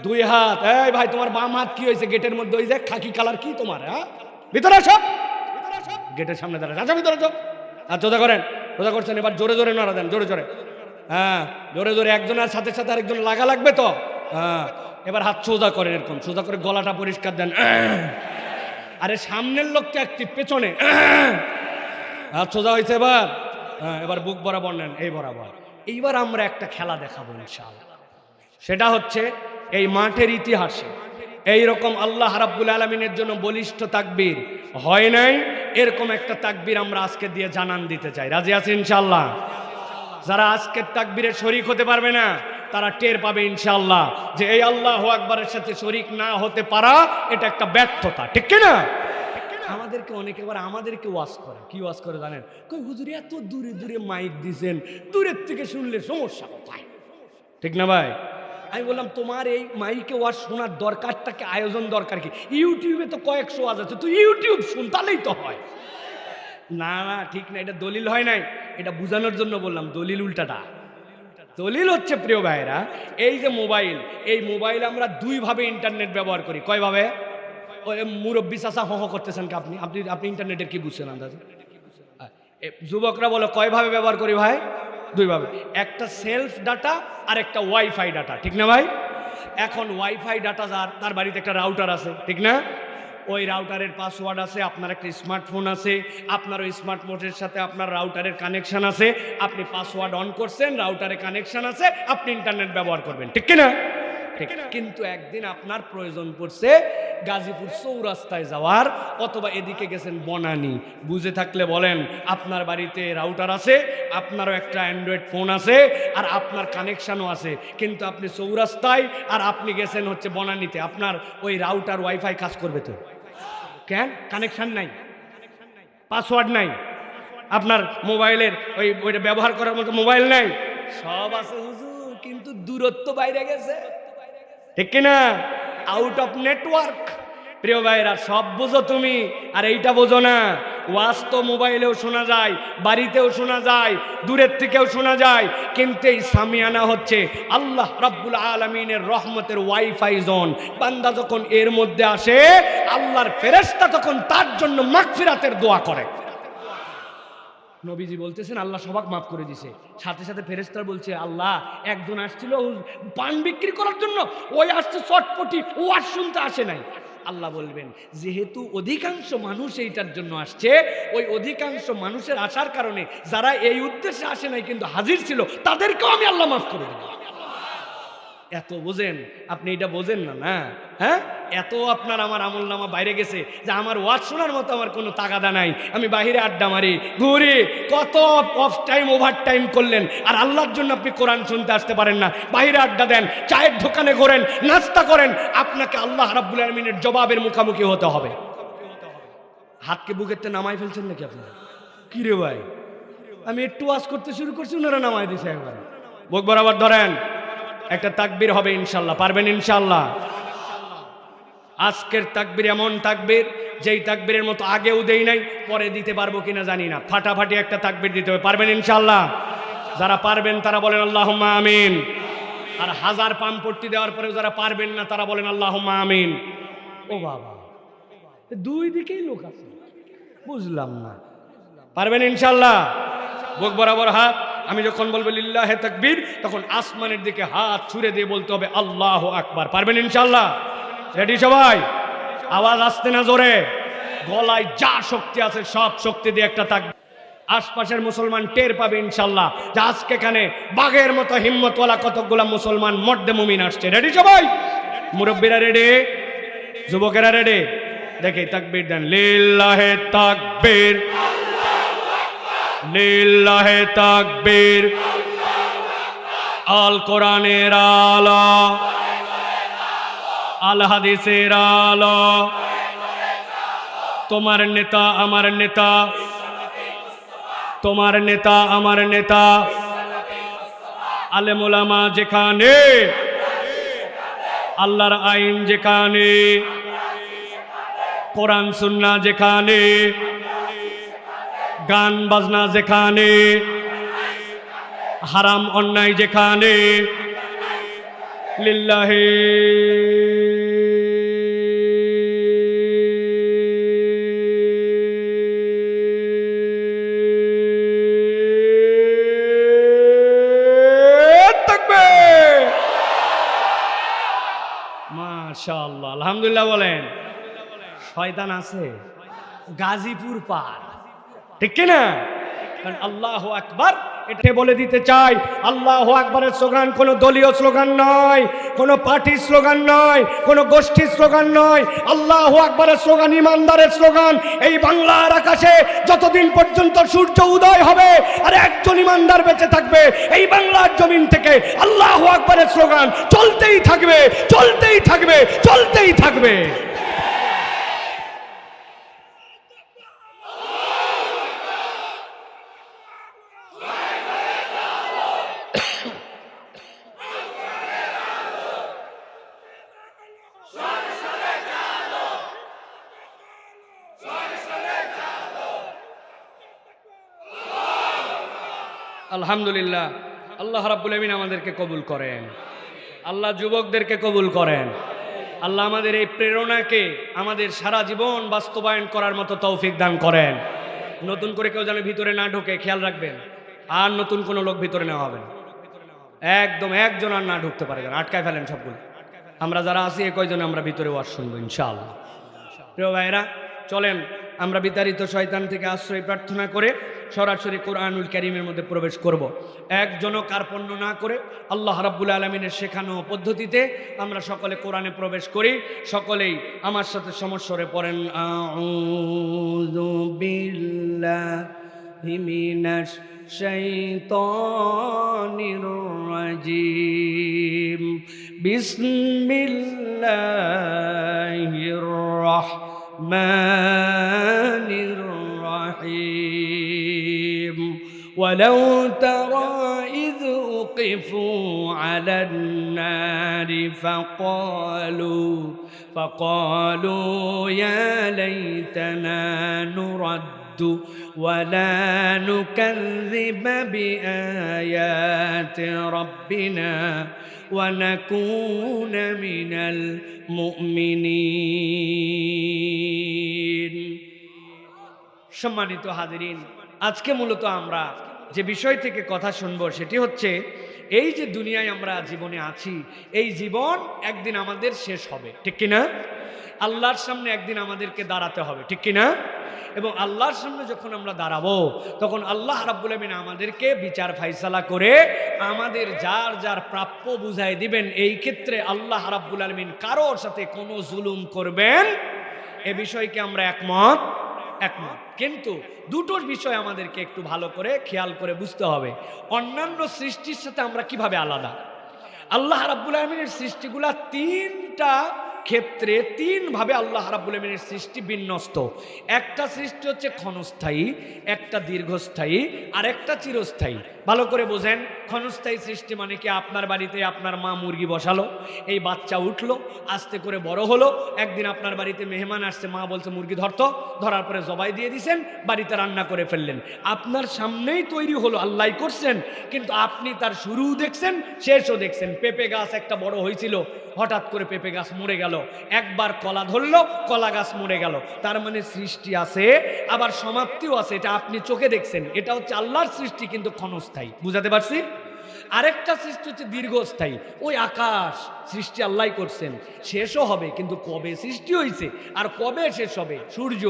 দুই হাত। এই ভাই, তোমার বাম হাত কি হয়েছে? গেটের মধ্যে ওই যে খাকি কালার কি তোমার? হ্যাঁ, ভিতরে সব গেটের সামনে দাঁড়ান, আচ্ছা ভিতরে যাও। আর সোজা করেন, সোজা করছেন। এবার জোরে জোরে নাড়া দেন, জোরে জোরে, হ্যাঁ জোরে জোরে। একজনের সাথে সাথে আরেকজন লাগা লাগবে তো, হ্যাঁ। এবার হাত সোজা করেন, এরকম সোজা করে গলাটা পরিষ্কার দেন। আরে সামনের লোকটা একটি পেছনে, হাত সোজা হয়েছে এবার। হ্যাঁ, এবার বুক বরাবর নেন, এই বরাবর। এইবার আমরা একটা খেলা দেখাবো ইনশাআল্লাহ। সেটা হচ্ছে এই মাঠের ইতিহাসে এইরকম আল্লাহ রাব্বুল আলামিনের জন্য বলিষ্ঠ তাকবীর হয় নাই, এরকম একটা তাকবীর আমরা আজকে দিয়ে জানান দিতে চাই। রাজি আছেন ইনশাআল্লাহ? যারা আজকের তাকবীরে শরীক হতে পারবে না, তারা টের পাবে ইনশাআল্লাহ যে এই আল্লাহু আকবারের সাথে শরীক না হতে পারা এটা একটা ব্যর্থতা, ঠিক কি না? আমাদেরকে অনেকে এবার আমাদেরকে ওয়াজ করে, কি ওয়াজ করে জানেন? কই হুজুর এত দূরে দূরে মাইক দিছেন, দূরের থেকে শুনলে সমস্যা কোথায়? ঠিক না ভাই? আমি বললাম, তোমার এই মাইকে ওয়াজ শোনার দরকারটাকে, আয়োজন দরকার কি? ইউটিউবে তো কয়েকশো ওয়াজ আছে, তুই ইউটিউব শুন, তাহলেই তো হয়। না না, ঠিক না, এটা দলিল হয় নাই, এটা বুঝানোর জন্য বললাম। দলিল উল্টাটা। দলিল হচ্ছে প্রিয় ভাইরা, এই যে মোবাইল, এই মোবাইল আমরা দুইভাবে ইন্টারনেট ব্যবহার করি। কয়ভাবে? ওই মুরব্বী চাচা হহ করতেছেন কি আপনি? আপনি আপনি ইন্টারনেটের কি বুঝছেন আন্দাজ? যুবকরা বলো কয়ভাবে ব্যবহার করি ভাই? দুইভাবে। একটা সেলফ ডাটা আর একটা ওয়াইফাই ডাটা, ঠিক না ভাই? এখন ওয়াইফাই ডাটা যার, তার বাড়িতে একটা রাউটার আছে, ঠিক না? ওই রাউটারের পাসওয়ার্ড আছে, আপনার একটা স্মার্টফোন আছে, আপনার ওই স্মার্টফোনের সাথে আপনার রাউটারের কানেকশন আছে, আপনি পাসওয়ার্ড অন করছেন, রাউটারে কানেকশন আছে, আপনি ইন্টারনেট ব্যবহার করবেন, ঠিক কিনা? ঠিক। কিন্তু একদিন আপনার প্রয়োজন পড়ছে গাজীপুর চৌরাস্তায় যাওয়ার, অথবা এদিকে গেছেন বনানী, বুঝে থাকলে বলেন, আপনার বাড়িতে রাউটার আছে, আপনারও একটা অ্যান্ড্রয়েড ফোন আছে, আর আপনার কানেকশানও আছে, কিন্তু আপনি চৌরাস্তায় আর আপনি গেছেন হচ্ছে বনানীতে, আপনার ওই রাউটার ওয়াইফাই কাজ করবে তো? কেন? কানেকশান নাই, পাসওয়ার্ড নাই, আপনার মোবাইলের ওইটা ব্যবহার করার মতো মোবাইল নাই, সব আছে হুজুর, কিন্তু দূরত্ব বাইরে গেছে, ঠিক কিনা? Out of network. প্রিয় ভাইরা, সব বোঝো তুমি আর এইটা বোঝো না। ওয়াজ তো মোবাইলেও শোনা যায়, বাড়িতেও শোনা যায়, দূরের থেকেও শোনা যায়, কিন্তু এই সামিয়ানা হচ্ছে আল্লাহ রাব্বুল আলামিনের রহমতের ওয়াইফাই জোন। বান্দা যখন এর মধ্যে আসে, আল্লাহর ফেরেশতা তখন তার জন্য মাগফিরাতের দোয়া করে। নবীজি বলতেছেন আল্লাহ সবাক মাফ করে দিছে, সাথে সাথে ফেরেশতা বলছে, আল্লাহ একজন আসছিল পান বিক্রি করার জন্য, ওই আসছে চটপটি, ও আর শুনতে আসে নাই। আল্লাহ বলবেন, যেহেতু অধিকাংশ মানুষ এইটার জন্য আসছে, ওই অধিকাংশ মানুষের আসার কারণে যারা এই উদ্দেশ্যে আসে নাই কিন্তু হাজির ছিল, তাদেরকেও আমি আল্লাহ মাফ করে দেব। এত বোঝেন আপনি, এটা বোঝেন না? না, হ্যাঁ, এত আপনার আমার আমল নামা বাইরে গেছে যে আমার ওয়াজ শোনার মতো আমার কোনো তাগাদা নাই। আমি বাহিরে আড্ডা মারি, ঘুরি, কত অফ টাইম ওভার টাইম করলেন, আর আল্লাহর জন্য আপনি কোরআন শুনতে আসতে পারেন না, বাহিরে আড্ডা দেন, চায়ের দোকানে ঘোরেন, নাস্তা করেন, আপনাকে আল্লাহ রাব্বুল আলামিনের জবাবের মুখোমুখি হতে হবে। হাতকে বুকেরতে নামাই ফেলছেন নাকি আপনারা? কি রে ভাই, আমি একটু ওয়াজ করতে শুরু করছি, ওনারা নামাই দিছে একবারে। বুক বরাবর ধরেন, একটা তাকবীর হবে ইনশাল্লাহ, পারবেন ইনশাল্লাহ? আজকের তাকবীর এমন তাকবীর, যেই তাকবীরের মতো আগেও দেই নাই, পরে দিতে পারবো কিনা জানি না, ফাটাফাটি একটা তাকবীর দিতে হবে। পারবেন ইনশাল্লাহ? যারা পারবেন তারা বলেন আল্লাহুম্মা আমিন। আর হাজার পাম্পট্টি দেওয়ার পরেও যারা পারবেন না তারা বলেন আল্লাহুম্মা আমিন। ও বাবা, দুই দিকেই লোক আছে, বুঝলাম না। পারবেন ইনশাল্লাহ? বুক বরাবর হাত। আমি যখন বলবো লিল্লাহে তাকবীর, তখন আসমানের দিকে হাত ছুড়ে দিয়ে বলতে হবে আল্লাহু আকবার। পারবেন ইনশাল্লাহ? রেডি সবাই? আওয়াজ আসতে না জোরে, গলায় যা শক্তি আছে সব শক্তি দিয়ে একটা তাকবীর। আশপাশের মুসলমান টের পাবে ইনশাল্লাহ যে আজকে এখানে বাঘের মতো হিম্মতওয়ালা কতগুলা মুসলমান মর্দে মুমিন আসছে। রেডি সবাই? মুরব্বীরা রেডি? যুবকেরা রেডি? দেখে তাকবীর দেন, লিল্লাহে তাকবীর, লিল্লাহে তাকবীর। আল কোরআনের আলো, আল হাদিসের আলো, তোমার নেতা আমার নেতা তোমার নেতা আমার নেতা আলেম ওলামা যেখানে, আল্লাহর আইন যেখানে, কোরআন সুন্নাহ যেখানে, গান বাজনা যেখানে, হারাম অন্যায় যেখানে, লিল্লাহি তাকবীর। মাশাআল্লাহ, আলহামদুলিল্লাহ বলেন। শয়তান আছে গাজীপুর পার, ঠিক কিনা? কারণ আল্লাহু আকবার এটা বলে দিতে চাই, আল্লাহু আকবারের স্লোগান কোনো দলীয় স্লোগান নয়, কোনো পার্টির স্লোগান নয়, কোনো গোষ্ঠীর স্লোগান নয়। আল্লাহু আকবারের স্লোগান ইমানদারের স্লোগান। এই বাংলার আকাশে যতদিন পর্যন্ত সূর্য উদয় হবে আর একজন ইমানদার বেঁচে থাকবে, এই বাংলার জমিন থেকে আল্লাহু আকবারের স্লোগান চলতেই থাকবে, চলতেই থাকবে, চলতেই থাকবে। আলহামদুলিল্লাহ, আল্লাহ রাব্বুল আমিন আমাদেরকে কবুল করেন, আল্লাহ যুবকদেরকে কবুল করেন, আল্লাহ আমাদের এই প্রেরণাকে আমাদের সারা জীবন বাস্তবায়ন করার মতো তৌফিক দান করেন। নতুন করে কেউ যেন ভিতরে না ঢোকে, খেয়াল রাখবেন। আর নতুন কোনো লোক ভিতরে নেওয়া হবে না, একদম একজন আর না ঢুকতে পারে, আটকায় ফেলেন সবগুলো। আমরা যারা আছি এই কয়জনে আমরা ভিতরে ওয়াজ শুনবো ইনশাআল্লাহ। প্রিয় ভাইরা, চলেন আমরা বিতাড়িত শয়তান থেকে আশ্রয় প্রার্থনা করে সরাসরি কোরআনুল কারীমের মধ্যে প্রবেশ করব। একজনও কার্পণ্য না করে আল্লাহ রাব্বুল আলামিনের শেখানো পদ্ধতিতে আমরা সকলে কোরআনে প্রবেশ করি। সকলেই আমার সাথে সমস্বরে পড়েন, আউযু বিল্লাহি মিনাশ শাইতানির রাজিম, বিসমিল্লাহির রাহমানির রাহিম। ولو ترى إذ وقفوا على النار فقالوا يا ليتنا نرد ولا نكذب بآيات ربنا ونكون من المؤمنين। সম্মানিত হাজিরিন, আজকে মূলত আমরা যে বিষয় থেকে কথা শুনবো সেটি হচ্ছে এই যে দুনিয়ায় আমরা জীবনে আছি, এই জীবন একদিন আমাদের শেষ হবে, ঠিক কিনা? আল্লাহর সামনে একদিন আমাদেরকে দাঁড়াতে হবে, ঠিক কিনা? এবং আল্লাহর সামনে যখন আমরা দাঁড়াবো তখন আল্লাহ রাব্বুল আমিন আমাদেরকে বিচার ফাইসালা করে আমাদের যার যার প্রাপ্য বুঝাই দিবেন। এই ক্ষেত্রে আল্লাহ রাব্বুল আমিন কারোর সাথে কোনো জুলুম করবেন এ বিষয়কে আমরা একমত। কিন্তু দুটোর বিষয় আমাদেরকে একটু ভালো করে খেয়াল করে বুঝতে হবে। অন্যান্য সৃষ্টির সাথে আমরা কিভাবে আলাদা? আল্লাহ রাব্বুল আমিনের সৃষ্টিগুলা তিনটা ক্ষেত্রে তিনভাবে আল্লাহ রাব্বুল আমিনের সৃষ্টি বিন্যস্ত। একটা সৃষ্টি হচ্ছে ক্ষণস্থায়ী, একটা দীর্ঘস্থায়ী, আর একটা চিরস্থায়ী। ভালো করে বোঝেন, ক্ষণস্থায়ী সৃষ্টি মানে কি? আপনার বাড়িতে আপনার মা মুরগি বসালো, এই বাচ্চা উঠলো, আস্তে করে বড় হলো। একদিন আপনার বাড়িতে মেহমান আসছে, মা বলছে মুরগি ধরতো, ধরার পরে জবাই দিয়ে দিছেন, বাড়িতে রান্না করে ফেললেন। আপনার সামনেই তৈরি হলো, আল্লাহই করছেন, কিন্তু আপনি তার শুরুও দেখছেন, শেষও দেখছেন। পেঁপে গাছ একটা বড় হয়েছিল, হঠাৎ করে পেঁপে গাছ মরে গেল। একবার কলা ধরলো, কলা গাছ মরে গেল। তার মানে সৃষ্টি আছে, আবার সমাপ্তিও আছে। এটা আপনি চোখে দেখছেন, এটা হচ্ছে আল্লাহর সৃষ্টি, কিন্তু ক্ষণস্থায়ী। বুঝাতে পারছি? আরেকটা সৃষ্টি হচ্ছে দীর্ঘস্থায়ী। ওই আকাশ সৃষ্টি আল্লাহই করছেন, শেষও হবে, কিন্তু কবে সৃষ্টি হয়েছে আর কবে শেষ হবে? সূর্য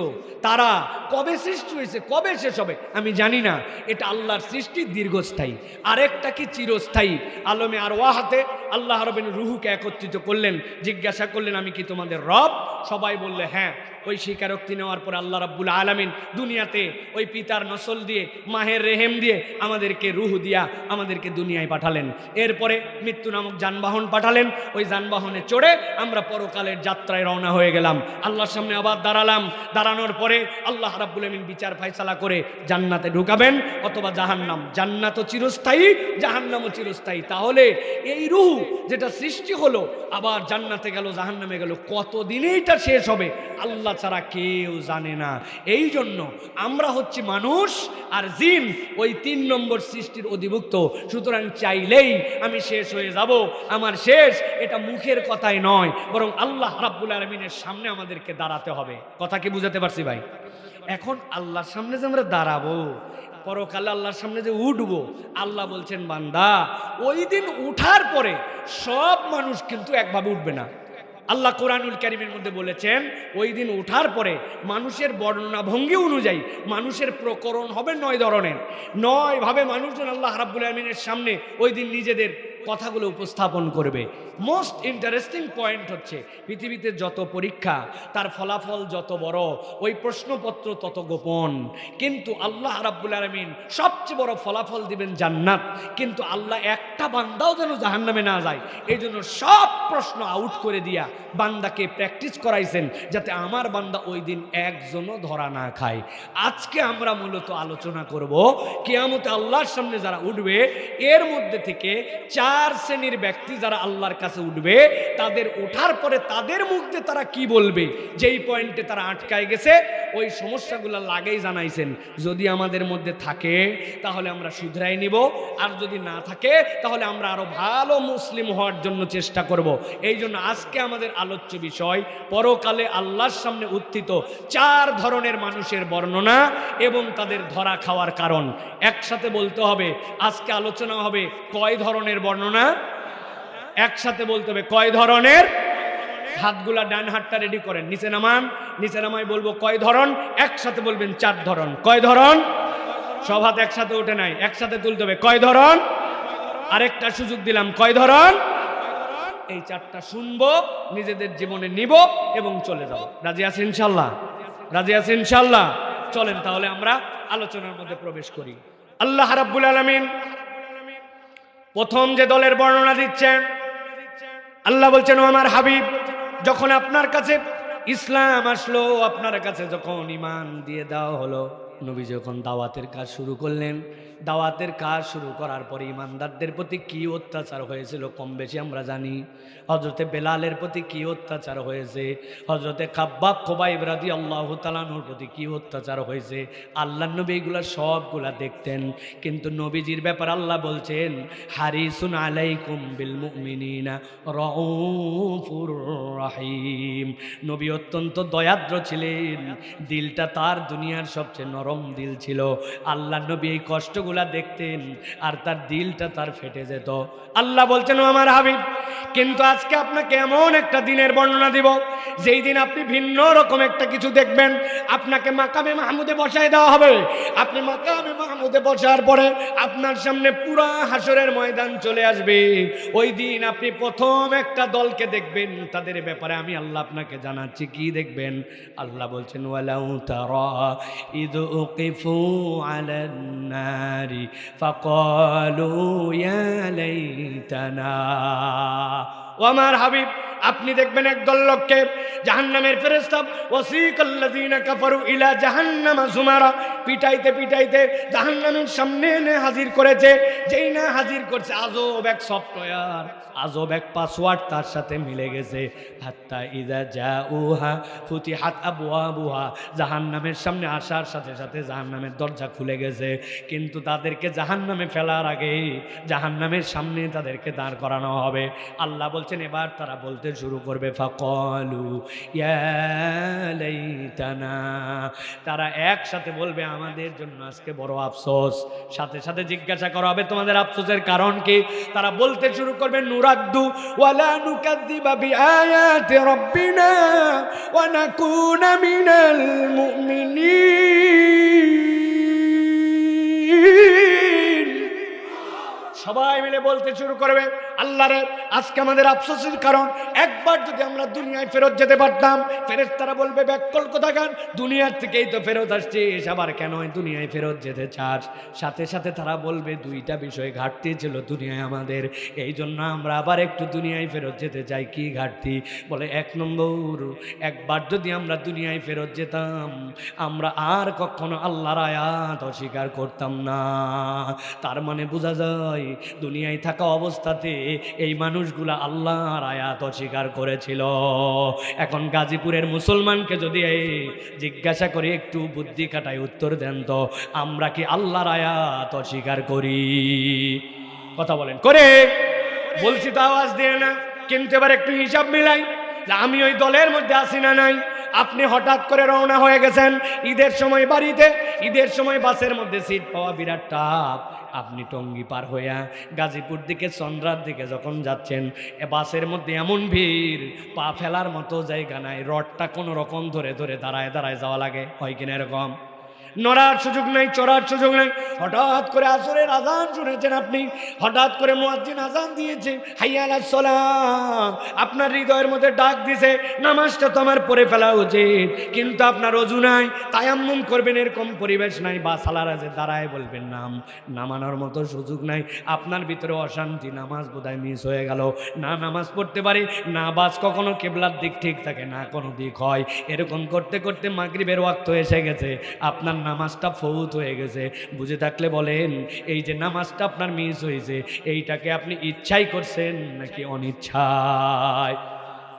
তারা কবে সৃষ্টি হয়েছে, কবে শেষ হবে আমি জানি না। এটা আল্লাহর সৃষ্টি, দীর্ঘস্থায়ী। আরেকটা কি? চিরস্থায়ী। আলমে আর ওয়াহাতে আল্লাহ রাব্বুল রুহুকে একত্রিত করলেন, জিজ্ঞাসা করলেন আমি কি তোমাদের রব? সবাই বললে হ্যাঁ। ওই স্বীকারোক্তি নেওয়ার পর আল্লাহ রাব্বুল আলামিন দুনিয়াতে ওই পিতার নসল দিয়ে মাহের রেহেম দিয়ে আমাদেরকে রূহ দিয়া আমাদেরকে দুনিয়ায় পাঠালেন। এরপরে মৃত্যু নামক যানবাহন পাঠালেন। ওই যানবাহনে চড়ে আমরা পরকালের যাত্রায় রওনা হয়ে গেলাম। আল্লাহর সামনে আবার দাঁড়ালাম। দাঁড়ানোর পরে আল্লাহ রাব্বুল আলামিন বিচার ফায়সালা করে জান্নাতে ঢুকাবেন অথবা জাহান্নাম। জান্নাত চিরস্থায়ী, জাহান্নামও চিরস্থায়ী। তাহলে এই রূহ যেটা সৃষ্টি হলো আবার জান্নাতে গেল জাহান্নামে গেল, কতদিনে এটা শেষ হবে আল্লাহ ছাড়া কেউ জানে না। এই জন্য আমরা হচ্ছি মানুষ আর জিন, ওই 3 নম্বর সৃষ্টির অধিভুক্ত। সুতরাং চাইলেই আমি শেষ হয়ে যাব, আমার শেষ এটা মুখের কথাই নয়, বরং আল্লাহ রাব্বুল আলামিনের সামনে আমাদেরকে দাঁড়াতে হবে। কথা কি বুঝাতে পারছি ভাই? এখন আল্লাহর সামনে যে আমরা দাঁড়াবো, পরকালে আল্লাহর সামনে যে উঠবো, আল্লাহ বলছেন বান্দা ওই দিন উঠার পরে সব মানুষ কিন্তু একভাবে উঠবে না। আল্লাহ কোরআনুল কারীমের মধ্যে বলেছেন ওই দিন উঠার পরে মানুষের বর্ণনা ভঙ্গি অনুযায়ী মানুষের প্রকরণ হবে 9 ধরনের। 9 ভাবে মানুষজন আল্লাহ রাব্বুল আলামিনের সামনে ওই দিন নিজেদের কথাগুলো উপস্থাপন করবে। মোস্ট ইন্টারেস্টিং পয়েন্ট হচ্ছে পৃথিবীতে যত পরীক্ষা তার ফলাফল যত বড়, ওই প্রশ্নপত্র তত গোপন। কিন্তু আল্লাহ রাব্বুল আলামিন সবচেয়ে বড় ফলাফল দিবেন জান্নাত। কিন্তু আল্লাহ একটা বান্দাও যেন জাহান্নামে না যায় এই জন্য সব প্রশ্ন আউট করে দিয়া বান্দাকে প্র্যাকটিস করাইছেন, যাতে আমার বান্দা ওই দিন একজনও ধরা না খায়। আজকে আমরা মূলত আলোচনা করব কিয়ামতে আল্লাহর সামনে যারা উঠবে, এর মধ্যে থেকে 4 শ্রেণীর ব্যক্তি যারা আল্লাহর কাছে উঠবে, তাদের ওঠার পরে তাদের মুখ দিয়ে তারা কি বলবে। যেই পয়েন্টে তারা আটকায় গেছে ওই সমস্যাগুলো লাগেই জানাইছেন। যদি আমাদের মধ্যে থাকে তাহলে আমরা শুধরাই নিব, আর যদি না থাকে তাহলে আমরা আরো ভালো মুসলিম হওয়ার জন্য চেষ্টা করব। এই জন্য আজকে আমাদের আলোচ্য বিষয় পরকালে আল্লাহর সামনে উত্থিত 4 ধরনের মানুষের বর্ণনা এবং তাদের ধরা খাওয়ার কারণ। একসাথে বলতে হবে। আজকে আলোচনা হবে কয় ধরনের বর্ণনা, একসাথে বলতে হবে কয় ধরনের। হাতগুলা ডান হাতটা রেডি করেন, নিচে নামান। নিচে নামাই বলবো কয় ধরন, একসাথে বলবেন 4 ধরন। কয় ধরন? সব হাত একসাথে ওঠে নাই, একসাথে তুলতে হবে। কয় ধরন? আরেকটা সুযোগ দিলাম, কয় ধরন? এই 4টা শুনবো, নিজেদের জীবনে নিব এবং চলে যাব। রাজি আছেন ইনশাআল্লাহ? রাজি আছেন ইনশাআল্লাহ? চলেন তাহলে আমরা আলোচনার মধ্যে প্রবেশ করি। আল্লাহ রাব্বুল আলামিন প্রথম যে দলের বর্ণনা দিচ্ছেন, আল্লাহ বলছেন ও আমার হাবিব, যখন আপনার কাছে ইসলাম আসলো, আপনার কাছে যখন ঈমান দিয়ে দেওয়া হলো, নবী যখন দাওয়াতের কাজ শুরু করলেন, দাওয়াতের কাজ শুরু করার পরে ইমানদারদের প্রতি কি অত্যাচার হয়েছিল কম বেশি আমরা জানি। হযরতে বেলালের প্রতি কি অত্যাচার হয়েছে, হযরতে খাব্বাব খুবাইব রাদিয়াল্লাহু তাআলা আনহুর প্রতি কি অত্যাচার হয়েছে, আল্লাহর নবী এগুলা সবগুলা দেখতেন। কিন্তু নবীজির ব্যাপার আল্লাহ বলছেন হারিসুন আলাইকুম বিল মুমিনিনা রাউফুর রাহিম। নবী অত্যন্ত দয়াদ্র ছিলেন, দিলটা তার দুনিয়ার সবচেয়ে নরম দিল ছিল। আল্লাহ নবী এই কষ্টগুলা দেখতেন আর তার দিলটা তার ফেটে যেত। আল্লাহ বলছেন ও আমার হাবিব, কিন্তু আজকে আপনাকে এমন একটা দিনের বর্ণনা দিব যেই দিন আপনি ভিন্ন রকম একটা কিছু দেখবেন। আপনাকে মাকামে মাহমুদে বসায় দেওয়া হবে। আপনি মাকামে মাহমুদে বসার পরে আপনার সামনে পুরা হাসরের ময়দান চলে আসবে। ওই দিন আপনি প্রথম একটা দলকে দেখবেন, তাদের ব্যাপারে আমি আল্লাহ আপনাকে জানাচ্ছি কি দেখবেন। আল্লাহ বলছেন ওয়ালাউ তারা ইদ উকিফু আলান নারি ফাকালু ইয়া লাইতানা। ও আমার হাবিব, আপনি দেখবেন একদল লোককে জাহান্নামের ফেরেশতা ওয়াসিকাল্লাযিনা কাফারু ইলা জাহান্নামা যুমারা, পিটাইতে পিটাইতে জাহান্নামের সামনে এনে হাজির করেছে। যেই না হাজির করছে, আজব এক সফটওয়্যার, আজব এক পাসওয়ার্ড তার সাথে মিলে গেছে। হাত্তা ইযা জাউহা ফুতিহাত আবওয়াবুহা, জাহান্নামের সামনে আসার সাথে সাথে জাহান্নামের দরজা খুলে গেছে। কিন্তু তাদেরকে জাহান্নামে ফেলার আগে জাহান্নামের সামনে তাদেরকে দাঁড় করানো হবে। আল্লাহ বলছেন এবার তারা বলতে শুরু করবে ফাকালু ইয়া লাইতানা। তারা একসাথে বলবে আমাদের জন্য আজকে বড় আফসোস। সাথে সাথে জিজ্ঞাসা করা হবে তোমাদের আফসোসের কারণ কি? তারা বলতে শুরু করবে নুরাদ্দু ওয়ালা নুকাদ্দিবা বিআয়াতি রাব্বিনা ওয়া নাকুনা মিনাল মুমিনিন। সবাই মিলে বলতে শুরু করবে আল্লাহরে আজকে আমাদের আফসোসের কারণ, একবার যদি আমরা দুনিয়ায় ফেরত যেতে পারতাম, ফেরেশতারা বলবে ব্যাককল কোথাকার, দুনিয়ার থেকেই তো ফেরত আসছিস, আবার কেন দুনিয়ায় ফেরত যেতে চাস? সাথে সাথে তারা বলবে দুইটা বিষয় ঘাটতি ছিল দুনিয়ায় আমাদের, এই জন্য আমরা আবার একটু দুনিয়ায় ফেরত যেতে চাই। কি ঘাটতি? বলে এক নম্বর, একবার যদি আমরা দুনিয়ায় ফেরত যেতাম, আমরা আর কখনো আল্লাহর আয়াত অস্বীকার করতাম না। তার মানে বোঝা যায় দুনিয়ায় থাকা অবস্থাতে এই মানুষগুলা আল্লাহর আয়াত অস্বীকার করেছিল। এখন গাজীপুরের মুসলমানকে যদি জিজ্ঞাসা করি, একটু বুদ্ধি কাটায় উত্তর দেন তো, আমরা কি আল্লাহর আয়াত অস্বীকার করি? কথা বলেন, করে? বলছি তো আওয়াজ দিয়ে না, কিন্তু এবার একটু হিসাব মিলাই, আমি ওই দলের মধ্যে আসি না নাই? আপনি হঠাৎ করে রওনা হয়ে গেছেন ঈদের সময় বাড়িতে, ঈদের সময় বাসের মধ্যে সিট পাওয়া বিরাট টাফ। আপনি টঙ্গী পার হইয়া গাজীপুর দিকে চন্দ্রার দিকে যখন যাচ্ছেন, বাসের মধ্যে এমন ভিড়, পা ফেলার মতো জায়গা নাই, রডটা কোনো রকম ধরে ধরে দাঁড়ায় দাঁড়ায় যাওয়া লাগে, হয় কিনা এরকম? নড়ার সুযোগ নাই, চড়ার সুযোগ নাই। হঠাৎ করে আসরের আজান শুনেছেন আপনি, হঠাৎ করে মুয়াজ্জিন আজান দিয়েছে, হাইয়া আলাস সালাহ, আপনার হৃদয়ের মধ্যে ডাক দিছে, নামাজটা তো আমার পড়ে ফেলা উচিত, কিন্তু আপনার ওযু নাই, তায়াম্মুম করবেন এরকম পরিবেশ নাই, বা সালারাজে দাঁড়ায় বলবেন নামানোর মতো সুযোগ নাই, আপনার ভিতরে অশান্তি, নামাজ বোধহয় মিস হয়ে গেল, না নামাজ পড়তে পারি না, বাস কখনো কিবলার দিক ঠিক থাকে না, কোনো দিক হয়, এরকম করতে করতে মাগরিবের ওয়াক্ত এসে গেছে, আপনার নামাজটা ফৌত হয়ে গেছে। বুঝে থাকলে বলেন, এই যে নামাজটা আপনার মিস হয়েছে, এইটাকে আপনি ইচ্ছাই করছেন নাকি অনিচ্ছায়?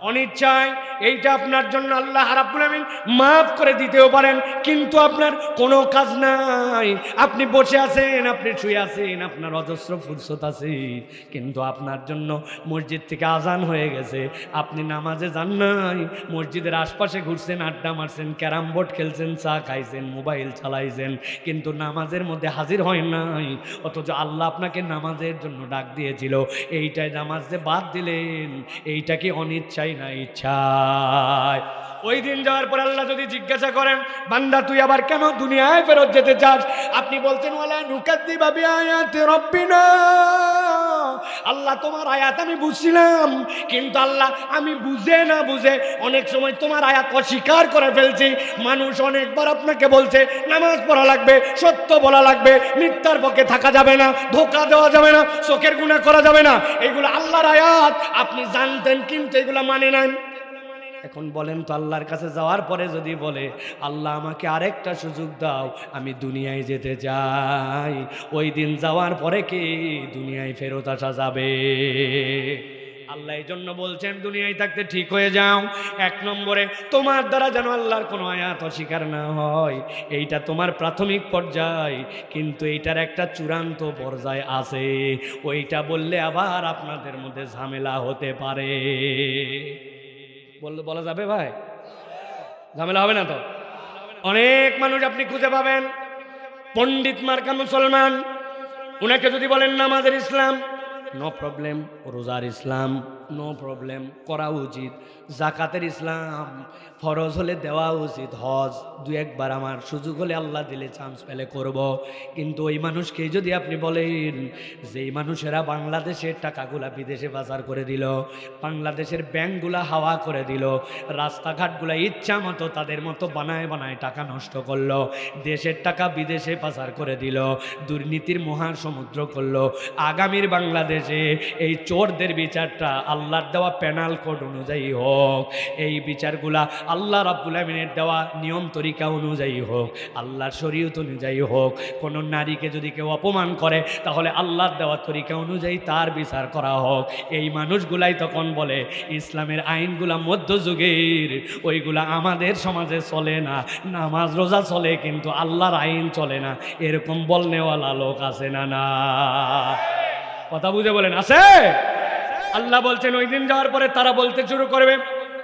অনিচ্ছায়। এইটা আপনার জন্য আল্লাহ রাব্বুল আমিন মাফ করে দিতেও পারেন, কিন্তু আপনার কোনো কাজ নাই, আপনি বসে আছেন, আপনি শুয়ে আছেন, আপনার অজস্র ফুরসত আছে, কিন্তু আপনার জন্য মসজিদ থেকে আজান হয়ে গেছে, আপনি নামাজে যান নাই, মসজিদের আশপাশে ঘুরছেন, আড্ডা মারছেন, ক্যারাম বোর্ড খেলছেন, চা খাইছেন, মোবাইল চালাইছেন, কিন্তু নামাজের মধ্যে হাজির হয় নাই, অথচ আল্লাহ আপনাকে নামাজের জন্য ডাক দিয়েছিল, এইটাই নামাজ যে বাদ দিলেন, এইটা কি অনিচ্ছায় না ইচ্ছায়? ওই দিন যাওয়ার পর আল্লাহ যদি জিজ্ঞাসা করেন, বান্দা তুই আবার কেন দুনিয়ায় ফেরত যেতে চাস? আপনি বলতেন, ওয়ালা নুকাদ্দিবা বিআয়াতি রাব্বিনা, আল্লাহ তোমার আয়াত আমি বুঝছিলাম, কিন্তু আল্লাহ আমি বুঝে না বুঝে অনেক সময় তোমার আয়াত অস্বীকার করে ফেলছি। মানুষ অনেকবার আপনাকে বলছে নামাজ পড়া লাগবে, সত্য বলা লাগবে, মিথ্যার পক্ষে থাকা যাবে না, ধোঁকা দেওয়া যাবে না, চোখের গুনাহ করা যাবে না, এগুলো আল্লাহর আয়াত আপনি জানতেন, কিন্তু এগুলো মানে নেন। এখন বলেন তো, আল্লাহর কাছে যাওয়ার পরে যদি বলে আল্লাহ আমাকে আরেকটা সুযোগ দাও, আমি দুনিয়ায় যেতে চাই, ওই দিন যাওয়ার পরে কি দুনিয়ায় ফেরত আসা যাবে? আল্লাহ এই জন্য বলছেন দুনিয়ায় থাকতে ঠিক হয়ে যাও। এক নম্বরে, তোমার দ্বারা যেন আল্লাহর কোনো আয়াত অস্বীকার না হয়, এইটা তোমার প্রাথমিক পর্যায়, কিন্তু এইটার একটা চূড়ান্ত পর্যায় আছে, ওইটা বললে আবার আপনাদের মধ্যে ঝামেলা হতে পারে। বলা যাবে ভাই? ঝামেলা হবে না তো? অনেক মানুষ আপনি খুঁজে পাবেন পণ্ডিত মার্কা মুসলমান, উনাকে যদি বলেন নামাজের ইসলাম, নো প্রবলেম, রোজার ইসলাম, নো প্রবলেম, করা উচিত, জাকাতের ইসলাম, ফরজ হলে দেওয়া উচিত, হজ দু একবার আমার সুযোগ হলে আল্লাহ দিলে চান্স পেলে করব, কিন্তু ওই মানুষকে যদি আপনি বলেন, যেই মানুষেরা বাংলাদেশের টাকাগুলা বিদেশে পাচার করে দিল, বাংলাদেশের ব্যাংকগুলা হাওয়া করে দিল, রাস্তাঘাটগুলা ইচ্ছা মতো তাদের মতো বানায় বানায় টাকা নষ্ট করলো, দেশের টাকা বিদেশে পাচার করে দিল, দুর্নীতির মহাসমুদ্র করলো, আগামীর বাংলাদেশে এই চোরদের বিচারটা আল্লাহর দেওয়া পেনাল কোড অনুযায়ী হোক, এই বিচারগুলা আল্লাহ রাব্বুল আমিনের দেওয়া নিয়ম তরিকা অনুযায়ী হোক, আল্লাহর শরীয়ত অনুযায়ী হোক। কোনো নারীকে যদি কেউ অপমান করে, তাহলে আল্লাহর দেওয়া তরিকা অনুযায়ী তার বিচার করা হোক। এই মানুষগুলাই তখন বলে ইসলামের আইনগুলা মধ্যযুগের, ওইগুলা আমাদের সমাজে চলে না, নামাজ রোজা চলে কিন্তু আল্লাহর আইন চলে না, এরকম বলনেওয়ালা লোক আছে না? না, কথা বুঝে বলেন, আছে? আল্লাহ বলছেন ওই দিন যাওয়ার পরে তারা বলতে শুরু করবে,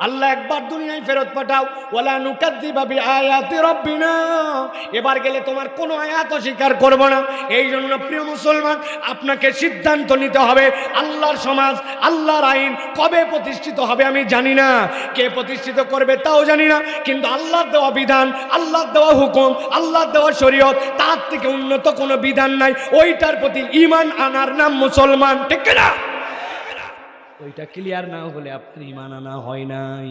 আল্লাহ একবার দুনিয়ায় ফেরত পাঠাও, ওয়ালা নুকাদ্দিবা বিআয়াতি রাব্বিনা, এবার গেলে তোমার কোনো আয়াত অস্বীকার করব না। এই জন্য প্রিয় মুসলমান, আপনাকে সিদ্ধান্ত নিতে হবে, আল্লাহর সমাজ, আল্লাহর আইন কবে প্রতিষ্ঠিত হবে আমি জানি না, কে প্রতিষ্ঠিত করবে তাও জানি না, কিন্তু আল্লাহর দেওয়া বিধান, আল্লাহর দেওয়া হুকুম, আল্লাহর দেওয়া শরীয়ত, তার থেকে উন্নত কোনো বিধান নাই, ওইটার প্রতি ঈমান আনার নাম মুসলমান, ঠিক না? ওইটা ক্লিয়ার না হলে আপনার ঈমান আনা হয় নাই।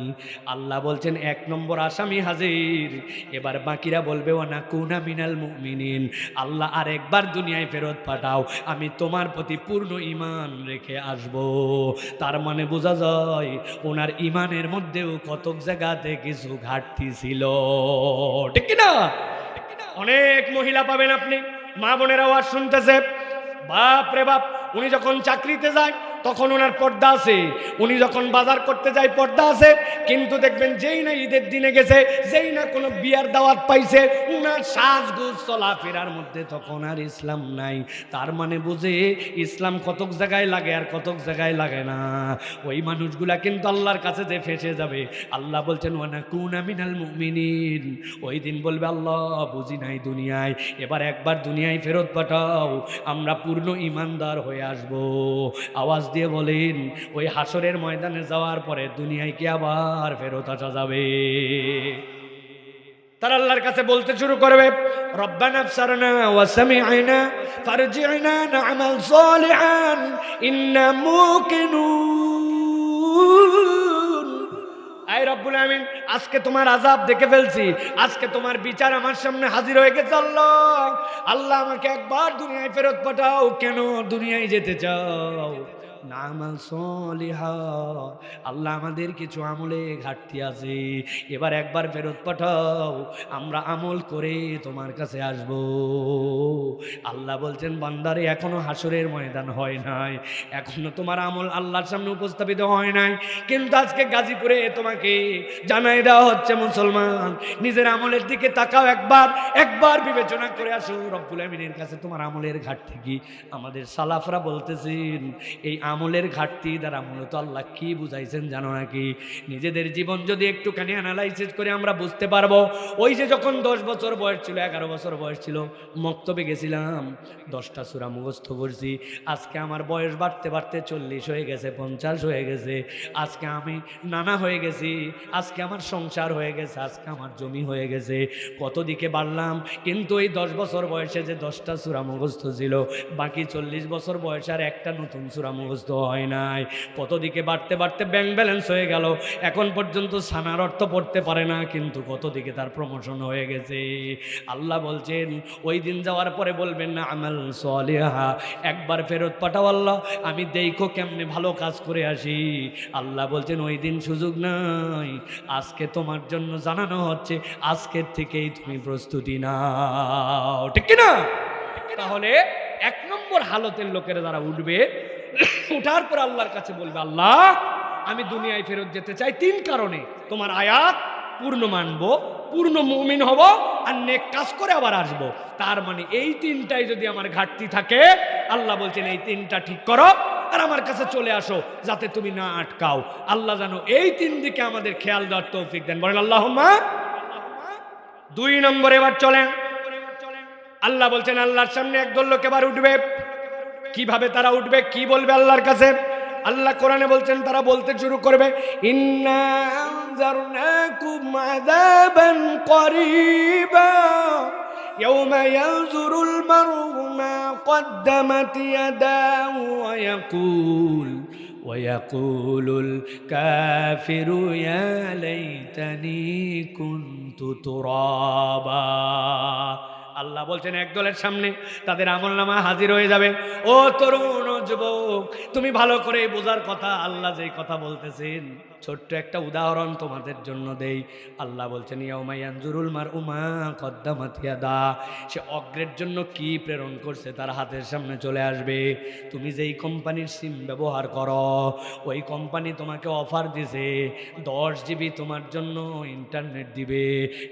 আল্লাহ বলছেন 1 নম্বর আসামি হাজির, এবার বাকিরা বলবে ওয়ানা কুনা মিনাল মুমিনিন, আল্লাহ আরেকবার দুনিয়ায় ফেরত পাঠাও, আমি তোমার প্রতি পূর্ণ ঈমান রেখে আসব। তার মানে বোঝা যায় ওনার ঈমানের মধ্যেও কতক জায়গাতে কিছু ঘাটতি ছিল, ঠিক কি না? অনেক মহিলা পাবেন আপনি, মা বোনেরা আওয়াজ শুনতেছে, বাপ রে বাপ, উনি যখন চাকরিতে যায় তখন ওনার পর্দা আছে, উনি যখন বাজার করতে যায় পর্দা আছে, কিন্তু দেখবেন যেই না ঈদের দিনে গেছে, যেই না কোনো বিয়ার দাওয়াত পাইছে, উনার সাজগুজ চলাফেরার মধ্যে তখন আর ইসলাম নাই। তার মানে বুঝে ইসলাম কতক জায়গায় লাগে আর কতক জায়গায় লাগে না। ওই মানুষগুলা কিন্তু আল্লাহর কাছে যে ফেসে যাবে। আল্লাহ বলছেন ওয়ানা কুনা মিনাল মুমিনিন, ওই দিন বলবে আল্লাহ বুঝি নাই দুনিয়ায়, এবার একবার দুনিয়ায় ফেরত পাঠাও, আমরা পূর্ণ ঈমানদার হয়ে আসব। আওয়াজ দিয়ে বলেন, ওই হাসরের ময়দানে যাওয়ার পরে দুনিয়ায় কি আবার ফেরত আসা যাবে? তারা আল্লাহর কাছে বলতে শুরু করবে, রব্বানা আবসারনা ওয়া সামি'না ফারজি'না না'মাল সালিহান ইন্না মুকিনুন। আয় রব্বুল আমিন, আজকে তোমার আযাব দেখে ফেলছি, আজকে তোমার বিচার আমার সামনে হাজির হয়ে গেছে। আল্লাহ আল্লাহ আমাকে একবার দুনিয়ায় ফেরত পাঠাও। কেন দুনিয়ায় যেতে চাও? নামাল সলিহা, আল্লাহ আমাদের কিছু আমলে ঘাটতি আছে, এবার একবার ফেরত পাঠাও, আমরা আমল করে তোমার কাছে আসব। আল্লাহ বলছেন বান্দারে এখনো হাসরের ময়দান হয় নাই, এখনো তোমার আমল আল্লাহর সামনে উপস্থাপিত হয় নাই, কিন্তু আজকে গাজীপুরে তোমাকে জানাই দেওয়া হচ্ছে মুসলমান, নিজের আমলের দিকে তাকাও, একবার বিবেচনা করে আসো রব্বুল আমিনের কাছে তোমার আমলের ঘাটতি কি। আমাদের সালাফরা বলতেছেন এই আমলের ঘাটতি দ্বারা মূলত আল্লাহ কি বুঝাইছেন জানো নাকি? নিজেদের জীবন যদি একটুখানি অ্যানালাইসিস করে আমরা বুঝতে পারবো। ওই যে যখন 10 বছর বয়স ছিল, 11 বছর বয়স ছিল, মক্তবে গেছিলাম, 10টা সূরা মুখস্থ করছি, আজকে আমার বয়স বাড়তে বাড়তে 40 হয়ে গেছে, 50 হয়ে গেছে, আজকে আমি নানা হয়ে গেছি, আজকে আমার সংসার হয়ে গেছে, আজকে আমার জমি হয়ে গেছে, কত দিকে বাড়লাম। কিন্তু এই 10 বছর বয়সে যে 10টা সূরা মুখস্থ ছিল, বাকি 40 বছর বয়সে আর একটা নতুন সূরা মুখস্থ হয় নাই। কত দিকে বাড়তে বাড়তে ব্যাংক ব্যালেন্স হয়ে গেল, এখন পর্যন্ত সানার অর্থ পড়তে পারে না, কিন্তু কত দিকে তার প্রমোশন হয়ে গেছে। আল্লাহ বলছেন ওই দিন যাওয়ার পরে বলবেন না আমাল সলিহা, একবার ফেরত পাঠাও আল্লাহ, আমি দেখো কেমনে ভালো কাজ করে আসি। আল্লাহ বলছেন ওই দিন সুযোগ নাই, আজকে তোমার জন্য জানানো হচ্ছে, আজকের থেকেই তুমি প্রস্তুতি নাও, ঠিক কিনা? তাহলে 1 নম্বর হালতের লোকেরা যারা উঠবে, উঠার পর আল্লাহর কাছে বলবে আল্লাহ আমি দুনিয়ায় ফেরত যেতে চাই 3 কারণে, তোমার আয়াত পূর্ণ মানব, পূর্ণ মুমিন হব, আর নেক কাজ করে আবার আসব। তার মানে এই 3টাই যদি আমার ঘাটতি থাকে, আল্লাহ বলছেন এই 3টা ঠিক করো আর আমার কাছে চলে আসো, যাতে তুমি না আটকাও। আল্লাহ জানো এই 3 দিকে আমাদের খেয়াল দেওয়ার তৌফিক দেন, বলেন আল্লাহুম্মা। 2 নম্বরে এবার চলেন, আল্লাহ বলছেন আল্লাহর সামনে একদল লোক এবার উঠবে। কিভাবে তারা উঠবে, কি বলবে আল্লাহর কাছে? আল্লাহ কোরআনে বলছেন তারা বলতে শুরু করবে, ইন্না আনজারনাকুম আযাবান করিবা ইয়াওমা ইয়ানজুরুল মার'উ মা কদ্দামাত ইয়াদাহু ওয়া ইয়াকুলুল কাফিরু ইয়া লাইতানি কুনতু তুরাবা। আল্লাহ বলছেন একদলের সামনে তাদের আমলনামা হাজির হয়ে যাবে। ও তরুণ, ও যুবক, তুমি ভালো করে বোঝার কথা, আল্লাহ যেই কথা বলতেছেন ছোট্ট একটা উদাহরণ তোমাদের জন্য দেই। আল্লাহ বলছেন ইয়াউমা ইয়ানজুরুল মার'উ মা কদ্দামাত ইয়াদা, সে অগ্রের জন্য কি প্রেরণ করছে তার হাতের সামনে চলে আসবে। তুমি যেই কোম্পানির সিম ব্যবহার করো, ওই কোম্পানি তোমাকে অফার দিছে 10 জিবি তোমার জন্য ইন্টারনেট দিবে।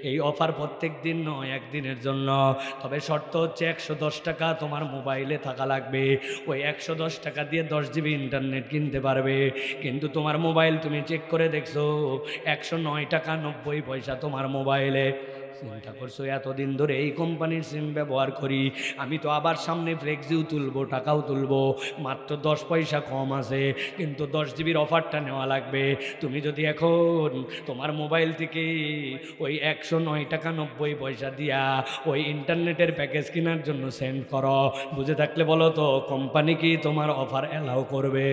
এই অফার প্রত্যেক দিন নয়, একদিনের জন্য, তবে শর্ত হচ্ছে 110 টাকা তোমার মোবাইলে থাকা লাগবে। ওই 110 টাকা দিয়ে 10 জিবি ইন্টারনেট কিনতে পারবে, কিন্তু তোমার মোবাইল তুমি চেক করে দেখছো 109 টাকা 90 পয়সা তোমার মোবাইলে। চিন্তা করছো এতদিন ধরে এই কোম্পানির সিম ব্যবহার করি, আমি তো আবার সামনে ফ্লেক্সিও তুলবো, টাকাও তুলবো, মাত্র 10 পয়সা কম আছে, কিন্তু 10 জিবির অফারটা নেওয়া লাগবে। তুমি যদি এখন তোমার মোবাইল থেকে ওই 109 টাকা 90 পয়সা দিয়া ওই ইন্টারনেটের প্যাকেজ কেনার জন্য সেন্ড করো, বুঝে থাকলে বলো তো কোম্পানি কি তোমার অফার অ্যালাউ করবে?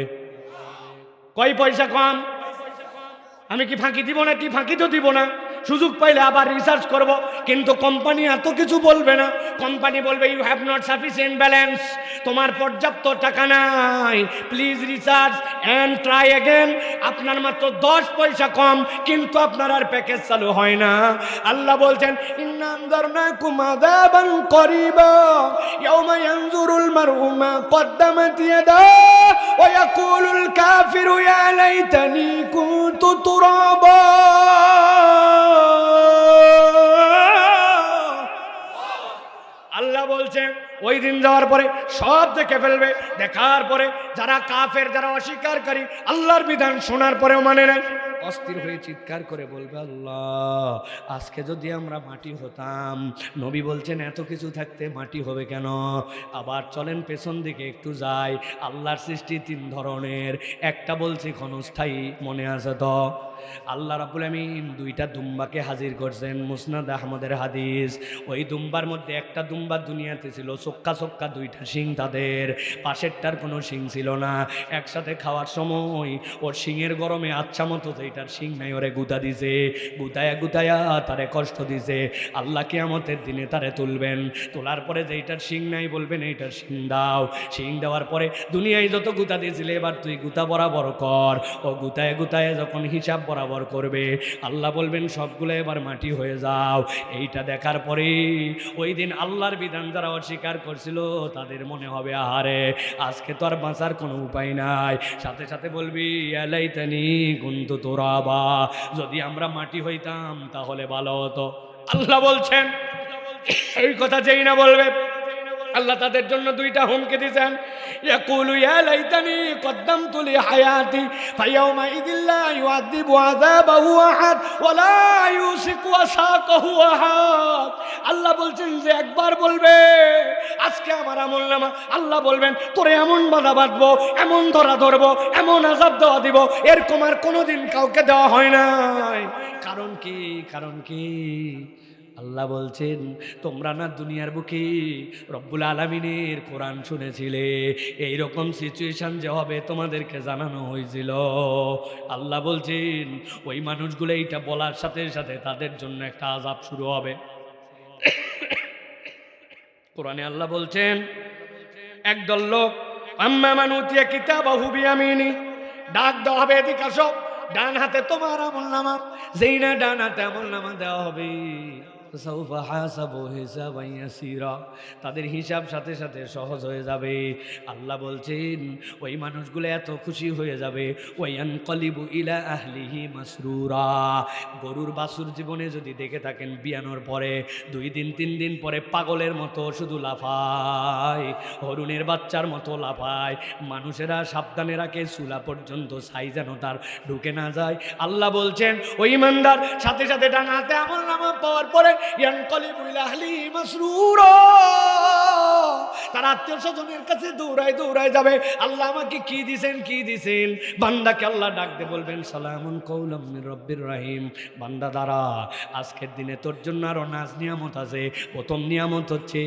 কয় পয়সা কম? আমি কি ফাঁকি দিব না? কি ফাঁকি তো দিব না, সুযোগ পাইলে আবার রিসার্চ করব। কিন্তু কোম্পানি এত কিছু বলবে না। কোম্পানি বলবে you have not sufficient balance, তোমার পর্যাপ্ত টাকা নাই, please research and try again. আপনার মাত্র 10 পয়সা কম, কিন্তু আপনার আর প্যাকেজ চালু হয় না। আল্লাহ বলছেন ইন্না আনজারনাকুম আযাবান করিবা ইয়াওমা ইয়ানজুরুল মারউ মা কদ্দামাত ইয়াদাহু ওয়া ইয়াকুলুল কাফিরু ইয়া লাইতানি কুনতু তুরাবা। আল্লাহ বলছেন ওই দিন যাওয়ার পরে সব দেখে ফেলবে। দেখার পরে যারা কাফের, যারা অস্বীকারী, আল্লাহর বিধান শোনার পরেও মানে নাই, অস্থির হয়ে চিৎকার করে বলবে আল্লাহ আজকে যদি আমরা মাটি হতাম। নবী বলছেন এত কিছু থাকতে মাটি হবে কেন? আবার চলেন পেছন দিকে একটু যাই। আল্লাহর সৃষ্টি 3 ধরনের। একটা বলছি ক্ষণস্থায়ী, মনে আছে তো? আল্লাহ রাব্বুল আমিন 2টা দুম্বাকে হাজির করছেন, মুসনাদ আহমদের হাদিস। ওই দুম্বার মধ্যে একটা দুম্বা দুনিয়াতে ছিল চোক্কা চোক্কা 2টা শিং, তাদের পাশেরটার কোনো শিং ছিল না। একসাথে খাওয়ার সময় ওর শিংয়ের গরমে আচ্ছা মতো যেটার শিং নাই ওরে গুতা দিছে, গুতায়া গুতায়া তারে কষ্ট দিছে। আল্লাহ কিয়ামতের দিনে তারে তুলবেন, তোলার পরে যেইটার শিং নাই বলবেন এইটার শিং দাও। শিং দেওয়ার পরে দুনিয়ায় যত গুতা দিয়েছিলে এবার তুই গুতা বরাবর কর। ও গুতায় গুতায় যখন হিসাব বরাবর করবে আল্লাহ বলবেন সবগুলো এবার মাটি হয়ে যাও। এইটা দেখার পরে ওই দিন আল্লাহর বিধান যারা অস্বীকার করছিল তাদের মনে হবে আহারে আজকে তো আর বাঁচার কোনো উপায় নাই। সাথে সাথে বলবি আলাইতানি কুনতু তুরাবা, যদি আমরা মাটি হইতাম তাহলে ভালো হতো। আল্লাহ বলছেন এই কথা যেই না বলবে আল্লাহ তাদের জন্য 2টা হুমকি দিয়েছেন। ইয়াকুলু ইয়া লাইতানি কদ্দামতু লি হায়াতি ফায়াউমা ইযিল্লা ইউআযিবু আযাবাহু আহাদ ওয়া লা ইউসিকু ওয়াসাকাহু আহাদ। আল্লাহ বলছেন যে একবার বলবে আজকে আমার আমলনামা, আল্লাহ বলবেন তোরে এমন বাধা বাঁধবো, এমন ধরা ধরবো, এমন আযাব দেওয়া দিব, এরকম আর কোনোদিন কাউকে দেওয়া হয় নাই। কারণ কি? কারণ কি? আল্লাহ বলছেন তোমরা না দুনিয়ার বুকে রব্বুল আলামিনের কোরআন শুনেছিলে, এইরকম সিচুয়েশন যে হবে তোমাদেরকে জানানো হয়েছিল। আল্লাহ বলছেন ওই মানুষগুলো এইটা বলার সাথে সাথে তাদের জন্য একটা আযাব শুরু হবে। কোরআনে আল্লাহ বলছেন একদল লোক আম্মা মান উতিয়া কিতাবাহু বিয়ামিনি, ডাক দেওয়া হবে এদিকে আসো, ডান হাতে তোমার আমলনামা, যেই না ডান হাতে আমলনামা দেওয়া হবে তাদের হিসাব সাথে সাথে সহজ হয়ে যাবে। আল্লাহ বলছেন ওই মানুষগুলো এত খুশি হয়ে যাবে ওয়ায়ানকালিবু ইলা আহলিহি মাসরুরা। গরুর বাছুর জীবনে যদি দেখে থাকেন বিয়ানোর পরে 2 দিন 3 দিন পরে পাগলের মতো শুধু লাফায়, হরিণের বাচ্চার মতো লাফায়। মানুষেরা সাবধানে রাখে চুলা পর্যন্ত ছাই যেন তার ঢুকে না যায়। আল্লাহ বলছেন ওই ইমানদার সাথে সাথে ডান হাতে আমলনামা পাওয়ার পরে ইয়ানকালিবু ইলা আহলিহি মাসরুরা, তার আত্মীয় স্বজনের কাছে দৌড়ায় দৌড়ায় যাবে। আল্লাহ আমাকে কি দিছেন, কি দিছেন? বান্দাকে আল্লাহ ডাকতে বলবেন সালামুন কাওলাম মির রব্বির রহিম, বান্দা দাঁড়া, আজকের দিনে তোর জন্য আরো নাজ নিয়ামত আছে। প্রথম নিয়ামত হচ্ছে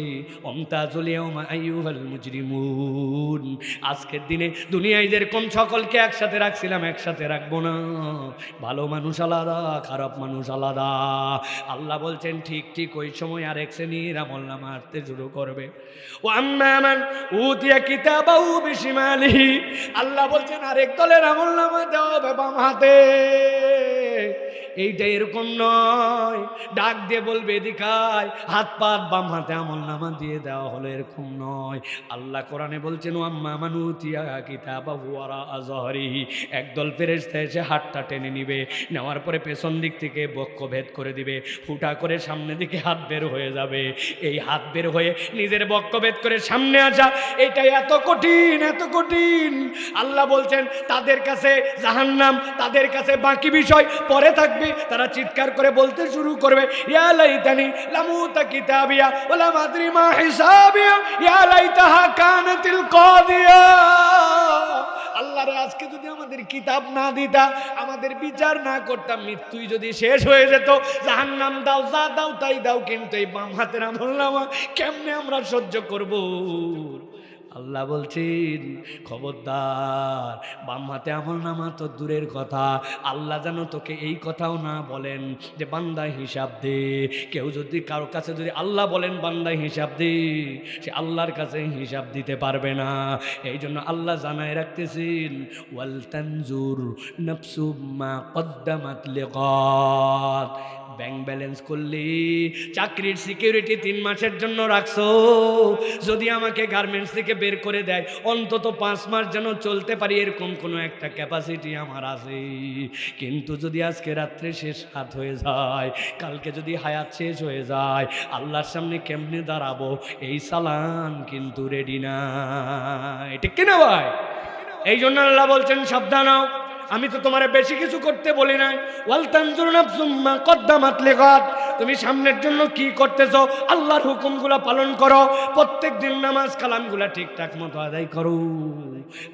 আমতাজুল ইয়াউমা আইয়ুহাল মুজরিমুন। আজকের দিনে দুনিয়ায় যেরকম সকলকে একসাথে রাখছিলাম একসাথে রাখবো না, ভালো মানুষ আলাদা, খারাপ মানুষ আলাদা। আল্লাহ বলছেন ঠিক ঠিক ওই সময় আরেক শ্রেণীর আমলনামা আসতে শুরু করবে। ও আম্মা মান উতিয়া কিতাবাহু বিশিমালিহি, আল্লাহ বলছেন আরেক দলের আমলনামা দেওয়া হবে বাম হাতে। এইটা এরকম নয়, ডাক দিয়ে বলবে এদিকায়, হাত পাত বাম হাতে আমলনামা দিয়ে দেওয়া হলো, এরকম নয়। আল্লাহ কোরআনে বলছেন আম্মা মান উতিয়া কিতাবাহু ওয়ারা আযহরিহি, একদল ফেরেশতা এসে হাতটা টেনে নিবে, নেওয়ার পরে পেছন দিক থেকে বক্ষ ভেদ করে দিবে, ফুটা করে সামনের দিকে হাত বের হয়ে যাবে। এই হাত বের হয়ে নিজের বক্ষ ভেদ করে সামনে আসা, এটা এত কঠিন, এত কঠিন। আল্লাহ বলছেন তাদের কাছে জাহান্নাম, তাদের কাছে বাকি বিষয় পরে থাকবে। তারা চিৎকার করে বলতে শুরু করবে ইয়া লাইতানি লামুতা কিতাবিয়া ওয়া লাম আদরি মা হিসাবিয়া ইয়া লাইতাহা কানাতিল কাদিয়া। আল্লাহ রে আজকে যদি আমাদের কিতাব না দিতা, আমাদের বিচার না করতাম, মৃত্যুই যদি শেষ হয়ে যেত, জাহান্নাম দাও যা দাও তাই দাও, কিন্তু এই বাম হাতের আমলনামা কেমনে আমরা সহ্য করব? আল্লাহ বলছেন খবরদার, বাম হাতে আমলনামা তো দূরের কথা, আল্লাহ যেন তোকে এই কথাও না বলেন যে বান্দা হিসাব দে। কেউ যদি কারো কাছে যদি আল্লাহ বলেন বান্দা হিসাব দে, সে আল্লাহর কাছে হিসাব দিতে পারবে না। এই জন্য আল্লাহ জানায় রাখতেছেন ওয়াল তানজুর নাফসুম মা কদ্দামাত লিগাদ। ব্যাংক ব্যালেন্স করলি, চাকরির সিকিউরিটি 3 মাসের জন্য রাখছো, যদি আমাকে গার্মেন্টস থেকে বের করে দেয় অন্তত 5 মাস যেন চলতে পারি, এরকম কোনো একটা ক্যাপাসিটি আমার আছে। কিন্তু যদি আজকে রাত্রে শেষ রাত হয়ে যায়, কালকে যদি হায়াত শেষ হয়ে যায়, আল্লাহর সামনে কেমনে দাঁড়াবো এই সালান কিন্তু রেডি না। ঠিক কিনা ভাই? এই জন্য আল্লাহ বলছেন সাবধান হও, আমি তো তোমারে বেশি কিছু করতে বলি নাই। ওয়াল তানজুর নাফসুম মা কদ্দামাত লিগাদ, তুমি সামনের জন্য কি করতেছো আল্লাহর হুকুমগুলো পালন করো, প্রত্যেক দিন নামাজ কালামগুলো ঠিকঠাক মতো আদায় করো,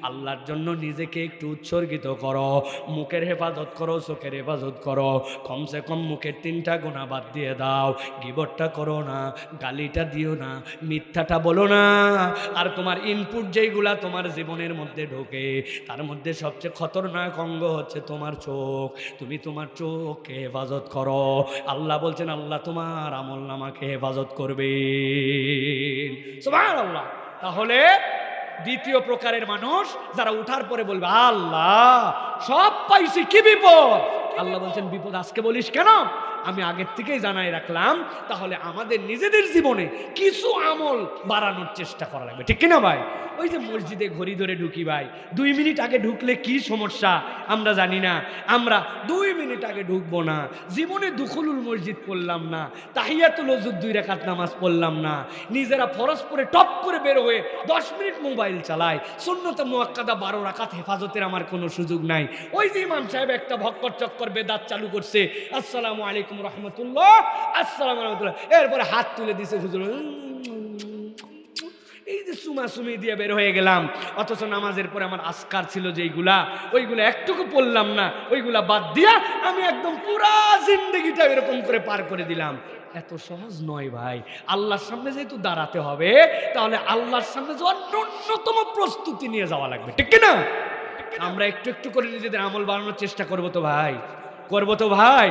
আল্লাহর জন্য নিজেকে একটু উৎসর্গিত করো, মুখের হেফাজত করো, চোখের হেফাজত করো, কমসে কম মুখের 3টা গুনাহ বাদ দিয়ে দাও, গিবটটা করো না, গালিটা দিও না, মিথ্যাটা বলো না। আর তোমার ইনপুট যেইগুলা তোমার জীবনের মধ্যে ঢোকে, তার মধ্যে সবচেয়ে খতরনাক অঙ্গ হচ্ছে তোমার চোখ। তুমি তোমার চোখকে হেফাজত করো। আল্লাহ বলছেন আল্লাহ তোমার আমলনামাকে হেফাজত করবে। সুবহানাল্লাহ। তাহলে দ্বিতীয় প্রকারের মানুষ যারা উঠার পরে বলবে আল্লাহ সব পাইছি, কি বিপদ? আল্লাহ বলছেন বিপদ আজকে বলিস কেন? আমি আগের থেকেই জানাই রাখলাম। তাহলে আমাদের নিজেদের জীবনে কিছু আমল বাড়ানোর চেষ্টা করা লাগবে, ঠিক কিনা ভাই? ওই যে মসজিদে ঘড়ি ধরে ঢুকি ভাই, 2 মিনিট আগে ঢুকলে কি সমস্যা আমরা জানি না, আমরা 2 মিনিট আগে ঢুকবো না। জীবনে দুখুলুল মসজিদ পড়লাম না, তাহিয়াতুল ওযুর 2 রাকাত নামাজ পড়লাম না, নিজেরা ফরজ পড়ে টপ করে বের হয়ে 10 মিনিট মোবাইল চালাই, সুন্নতে মুআক্কাদা 12 রাকাত হেফাজতের আমার কোনো সুযোগ নাই। ওই যে ইমাম সাহেব একটা ভক্কর চক্কর বেদাত চালু করছে, আসসালামু আলাইকুম রহমতুল্লাহ, আসসালামু রহমতুল্লাহ, এরপরে হাত তুলে দিছে হুজুর, এই যে সুমাসুমি দিয়ে বের হয়ে গেলাম। অথচ নামাজের পরে আমার আজকার ছিল যেইগুলা, ওইগুলো একটুকু পড়লাম না, ওইগুলা বাদ দিয়া আমি একদম পুরা জিন্দেগিটা এরকম করে পার করে দিলাম। এত সহজ নয় ভাই। আল্লাহর সামনে যেহেতু দাঁড়াতে হবে, তাহলে আল্লাহর সামনে যাওয়ার ন্যূনতম প্রস্তুতি নিয়ে যাওয়া লাগবে, ঠিক কিনা? আমরা একটু একটু করে নিজেদের আমল বাড়ানোর চেষ্টা করবো তো ভাই, করবো তো ভাই।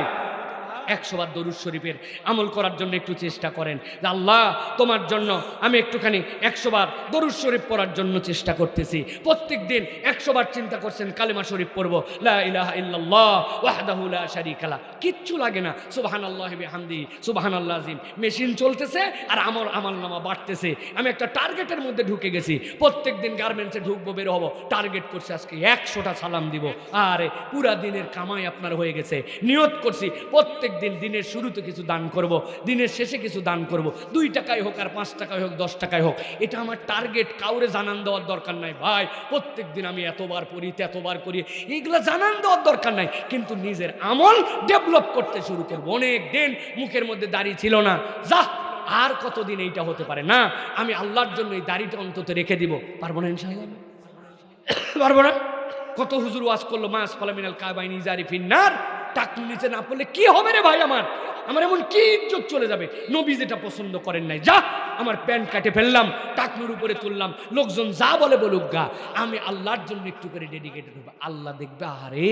100 বার দরুদ শরীফের আমল করার জন্য একটু চেষ্টা করেন যে আল্লাহ তোমার জন্য আমি একটুখানি 100 বার দরুদ শরীফ পড়ার জন্য চেষ্টা করতেছি। প্রত্যেক দিন 100 বার চিন্তা করছেন কালেমা শরীফ পড়বো, লা ইলাহা ইল্লাল্লাহ ওয়াহদাহু লা শারীকা লা, কিচ্ছু লাগে না, সুবহানাল্লাহি বিহামদিহি সুবহানাল্লাহ আযীম। মেশিন চলতেছে আর আমলনামা বাড়তেছে। আমি একটা টার্গেটের মধ্যে ঢুকে গেছি, প্রত্যেক দিন গার্মেন্টসে ঢুকবো, বের হবো, টার্গেট করছি আজকে 100টা সালাম দিব। আরে পুরা দিনের কামাই আপনার হয়ে গেছে। নিয়ত করছি প্রত্যেক দিন দিনের শুরুতে কিছু দান করব, দিনের শেষে কিছু দান করব, 2 টাকায় হোক আর 5 টাকায় হোক 10 টাকায় হোক, এটা আমার টার্গেট। কাউরে জানান দেওয়ার দরকার নাই ভাই। প্রত্যেক দিন আমি এতবার পড়ি, এতবার করি, এইগুলো জানান দেওয়ার দরকার নাই, কিন্তু নিজের আমল ডেভেলপ করতে শুরু করবো। অনেক দিন মুখের মধ্যে দাড়ি ছিল না, যা আর কতদিন এইটা হতে পারে না, আমি আল্লাহর জন্য এই দাড়িটা অন্তত রেখে দিব। পারবো না ইনশাআল্লাহ? পারবো না? কত হুজুর ওয়াজ করলো মাস ফালামিনাল কাবাইনি জারি ফিন্নার, টাকনু নিচে না পড়লে কি হবে রে ভাই? আমার এমন কি ইজ্জত চলে যাবে? নবী যেটা পছন্দ করেন নাই, যা আমার প্যান্ট কাটে ফেললাম, টাকনুর উপরে তুললাম, লোকজন যা বলে বলুক গা, আমি আল্লাহর জন্য একটু করে ডেডিকেটেড হবো। আল্লাহ দেখবে আরে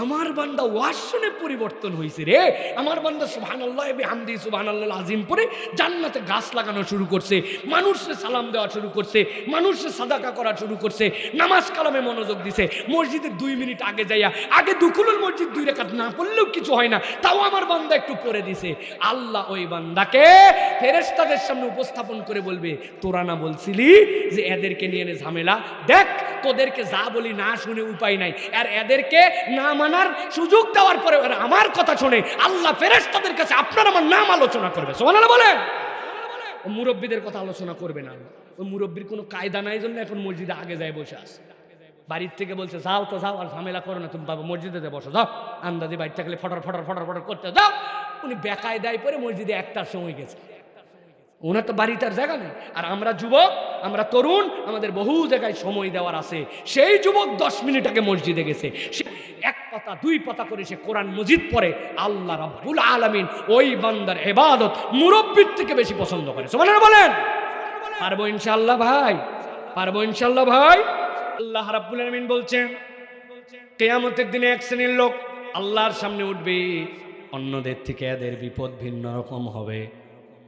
আমার বান্দা ওয়াজ শুনে পরিবর্তন হয়েছে রে, আমার বান্দা সুবহানাল্লাহ বিহামদিহি সুবহানাল্লাহ আযীম পড়ে জান্নাতে গাছ লাগানো শুরু করছে, মানুষকে সালাম দেওয়া শুরু করছে, মানুষকে সাদাকা করা শুরু করছে, নামাজ কালামে মনোযোগ দিছে। মসজিদে 2 মিনিট আগে যাইয়া, আগে দুখুলুল মসজিদ 2 রাকাত না পড়লেও কিছু হয় না, তাও আমার বান্দা একটু পড়ে দিছে। আল্লাহ ওই বান্দাকে ফেরেশতাদের সামনে উপস্থাপন করে বলবে, তোরা না বলছিলি যে এদেরকে নিয়ে নে ঝামেলা, দেখ তোদেরকে যা বলি না শুনে উপায় নাই, আর এদেরকে না মানার সুযোগ দেওয়ার পরে আমার কথা শুনে আল্লাহ ফেরেশতাদের কাছে আপনার আমার নাম আলোচনা করবে। সুবহানাল্লাহ বলেন। ও মুরব্বীদের কথা আলোচনা করবে না, ওই মুরব্বীর কোনো কায়দা নাই জন্য এখন মসজিদে আগে যায় বসে আছে। বাড়ির থেকে বলছে যাও তো যাও, আর ঝামেলা করো না, তুমি বাবা মসজিদে বসো, যাও আন্দাজে বাড়ি থাকলে ফটর ফটর ফটর ফটর করতে যাও। উনি বেকায়দায় পরে মসজিদে 1টার সময় গেছে, ওনার তো বাড়িতে আর জায়গা নেই। আর আমরা যুবক, আমরা তরুণ, আমাদের বহু জায়গায় সময় দেওয়ার আছে। সেই যুবক 10 মিনিট আগে মসজিদে গেছে, সে 1 পাতা 2 পাতা করে সে কোরআন মজিদ পড়ে। আল্লাহ রাব্বুল আলামিন ওই বান্দার ইবাদত মুরব্বির থেকে বেশি পছন্দ করে। সুবহানাল্লাহ বলেন। পারবো ইনশাআল্লাহ ভাই, পারবো ইনশাআল্লাহ ভাই। আল্লাহ রাব্বুল আলামিন বলছেন কিয়ামতের দিনে এক শ্রেণীর লোক আল্লাহর সামনে উঠবে, অন্যদের থেকে এদের বিপদ ভিন্ন রকম হবে।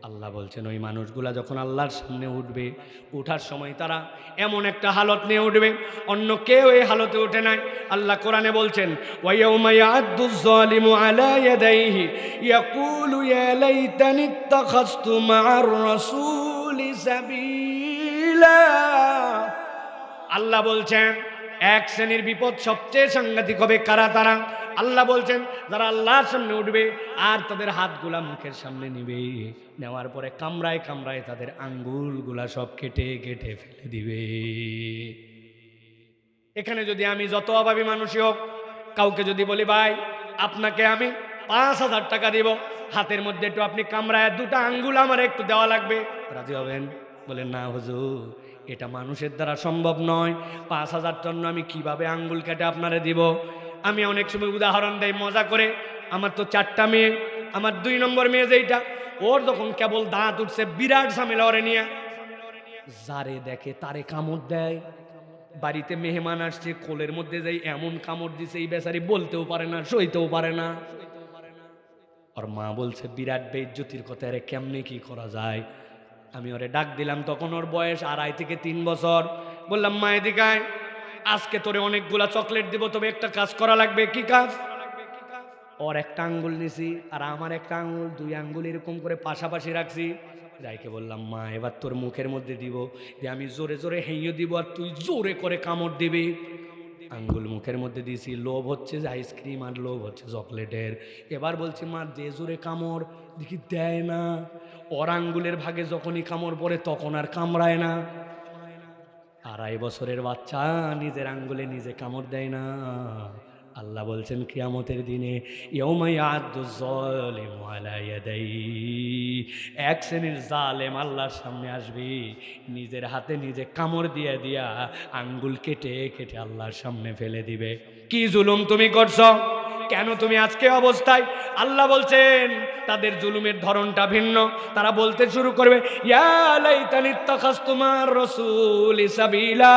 আল্লাহ বলছেন ওই মানুষগুলা যখন আল্লাহর সামনে উঠবে, উঠার সময় তারা এমন একটা হালত নিয়ে উঠবে অন্য কেউ এই হালতে ওঠে নাই। আল্লাহ কোরআনে বলছেন ওয়ায়াউমা ইয়া'আদ্দুয যালিমু আলা ইয়াদাইহি ইয়াকুলু ইয়া লাইতানি ইত্তাখাযতু মা'আর রাসূলি সাবিলা। আল্লাহ বলছেন এক শ্রেণীর বিপদ সবচেয়ে সাংঘাতিক হবে। কারা তারা? আল্লাহ বলছেন যারা আল্লাহর সামনে উঠবে আর তাদের হাতগুলা মুখের সামনে নিবে, নেওয়ার পরে কামড়ায় কামড়ায় তাদের আঙ্গুলগুলা সব কেটে কেটে ফেলে দিবে। এখানে যদি আমি যত অভাবী মানুষই হোক, কাউকে যদি বলি ভাই আপনাকে আমি 5,000 টাকা দিব, হাতের মধ্যে একটু আপনি কামড়ায় দুটা আঙ্গুল আমার একটু দেওয়া লাগবে, রাজি হবেন? বলেন না হুজুর, এটা মানুষের দ্বারা সম্ভব নয়। 5,000 জন্য আমি কিভাবে আঙ্গুল কেটে আপনারে দিব? আমি অনেক সময় উদাহরণ দেই মজা করে। আমার তো 4টা মেয়ে, আমার 2 নম্বর মেয়ে যেইটা, ওর যখন কেবল দাঁত উঠছে বিরাট ঝামেলা ওরে নিয়ে, যারে দেখে তারে কামড় দেয়। বাড়িতে মেহমান আসছে, কোলের মধ্যে যাই এমন কামড় দিছে এই বেচারি বলতেও পারে না, সইতেও পারে না। ওর মা বলছে বিরাট বেইজ্জতির কথা, আরে কেমনে কি করা যায়? আমি ওরে ডাক দিলাম, তখন ওর বয়স 2.5 থেকে 3 বছর। বললাম মা এদিকে আয়, আজকে তোরে অনেকগুলা চকলেট দিব, তবে একটা কাজ করা লাগবে। কি কাজ? ওর একটা আঙ্গুল নিছি আর আমার একটা আঙ্গুল, 2 আঙ্গুল এরকম করে পাশাপাশি রাখছি। রাইকে বললাম মা এবার তোর মুখের মধ্যে দিব, যে আমি জোরে জোরে হেঁয়ে দিব আর তুই জোরে করে কামড় দিবি। আঙ্গুল মুখের মধ্যে দিয়েছি, লোভ হচ্ছে যে আইসক্রিম আর লোভ হচ্ছে চকলেটের। এবার বলছি মা দে জোরে কামড়, দেখি দেয় না। ওর আঙ্গুলের ভাগে যখনই কামড় পড়ে তখন আর কামড়ায় না। 2.5 বছরের বাচ্চা নিজের আঙ্গুলে নিজে কামড় দেয় না। আল্লাহ বলছেন কিয়ামতের দিনে ইয়াউমা ইয়া'আদ্দুয যালিমু আলা ইয়াদাইহি, এক শ্রেণীর জালেম আল্লাহর সামনে আসবে, নিজের হাতে নিজে কামড় দিয়ে দিয়া আঙ্গুল কেটে কেটে আল্লাহর সামনে ফেলে দিবে। কি জুলুম তুমি করছো? কেন তুমি আজকে অবস্থায়? আল্লাহ বলছেন তাদের জুলুমের ধরনটা ভিন্ন। তারা বলতে শুরু করবে ইয়া লাইতানি ইত্তাখাযতু মা'আর রাসূলি সাবিলা।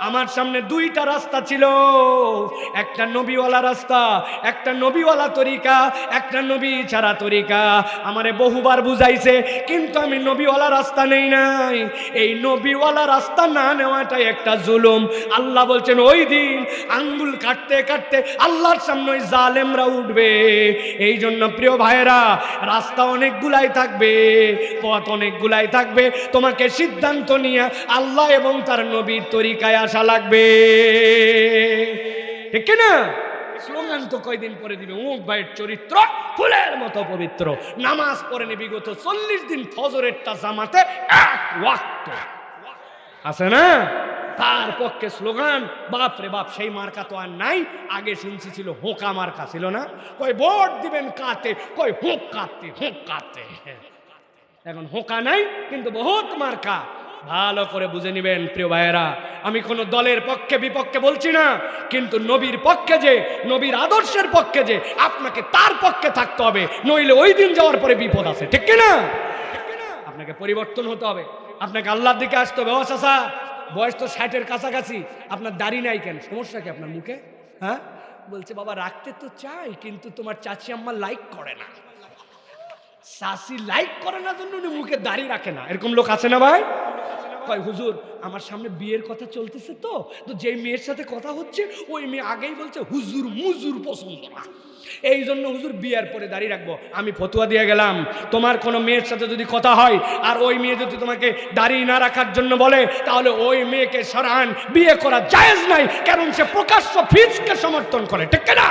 আমার সামনে 2টা রাস্তা ছিল, একটা নবীওয়ালা রাস্তা, একটা নবীওয়ালা তরিকা, একটা নবী ছাড়া তরিকা। আমারে বহুবার বুঝাইছে, কিন্তু আমি নবীওয়ালা রাস্তা নেই নাই। এই নবীওয়ালা রাস্তা না নেওয়াটাই একটা জুলুম। আল্লাহ বলছেন ওই দিন আঙ্গুল কাটতে কাটতে আল্লাহর সামনে ওই জালেমরা উঠবে। এই জন্য প্রিয় ভাইয়েরা, রাস্তা অনেকগুলাই থাকবে, পথ অনেকগুলাই থাকবে, তোমাকে সিদ্ধান্ত নিয়ে আল্লাহ এবং তার নবীর তরিকায় আসা লাগবে, ঠিক কিনা? স্লোগান তো কয়দিন পরে দিবে, অমুক ভাইয়ের চরিত্র ফুলের মতো পবিত্র, নামাজ পড়েনি বিগত 40 দিন, ফজরেরটা জামাতে 1 ওয়াক্ত আছে না, তার পক্ষে স্লোগান। বাপ রে বাপ, সেই মার্কা তো আর নাই। আগে শুনছি ছিল হোঁকা মার্কা, ছিল না? কই ভোট দিবেন কাতে, কই হোঁক কাতে, হোঁক কাতে। এখন হোঁকা নাই, কিন্তু বহুত মার্কা। ভালো করে বুঝে নিবেন প্রিয় ভাইয়েরা, আমি কোনো দলের পক্ষে বিপক্ষে বলছি না, কিন্তু নবীর পক্ষে যে, নবীর আদর্শের পক্ষে যে, আপনাকে তার পক্ষে থাকতে হবে, নইলে ওই দিন যাওয়ার পরে বিপদ আছে, ঠিক কিনা? আপনাকে পরিবর্তন হতে হবে, আপনাকে আল্লাহর দিকে আসতে হবে। ও চাচা, বয়স তো 60-এর কাছাকাছি, আপনার দাড়ি নাই কেন? সমস্যা কি আপনার মুখে? হ্যাঁ, বলছে বাবা রাখতে তো চাই, কিন্তু তোমার চাচি আম্মা লাইক করে না। চাচি লাইক করে না জন্য উনি মুখে দাড়ি রাখে না, এরকম লোক আছে না ভাই? কয় হুজুর আমার সামনে বিয়ের কথা চলতেছে, তো যেই মেয়ের সাথে কথা হচ্ছে ওই মেয়ে আগেই বলছে হুজুর মুজুর পছন্দ না, এই জন্য হুজুর বিয়ের পরে দাঁড়িয়ে রাখবো। আমি ফতুয়া দিয়ে গেলাম, তোমার কোনো মেয়ের সাথে যদি কথা হয় আর ওই মেয়ে যদি তোমাকে দাঁড়িয়ে না রাখার জন্য বলে, তাহলে ওই মেয়েকে সরান, বিয়ে করা জায়েজ নাই, কারণ সে প্রকাশ্য ফিজকে সমর্থন করে, ঠিক না?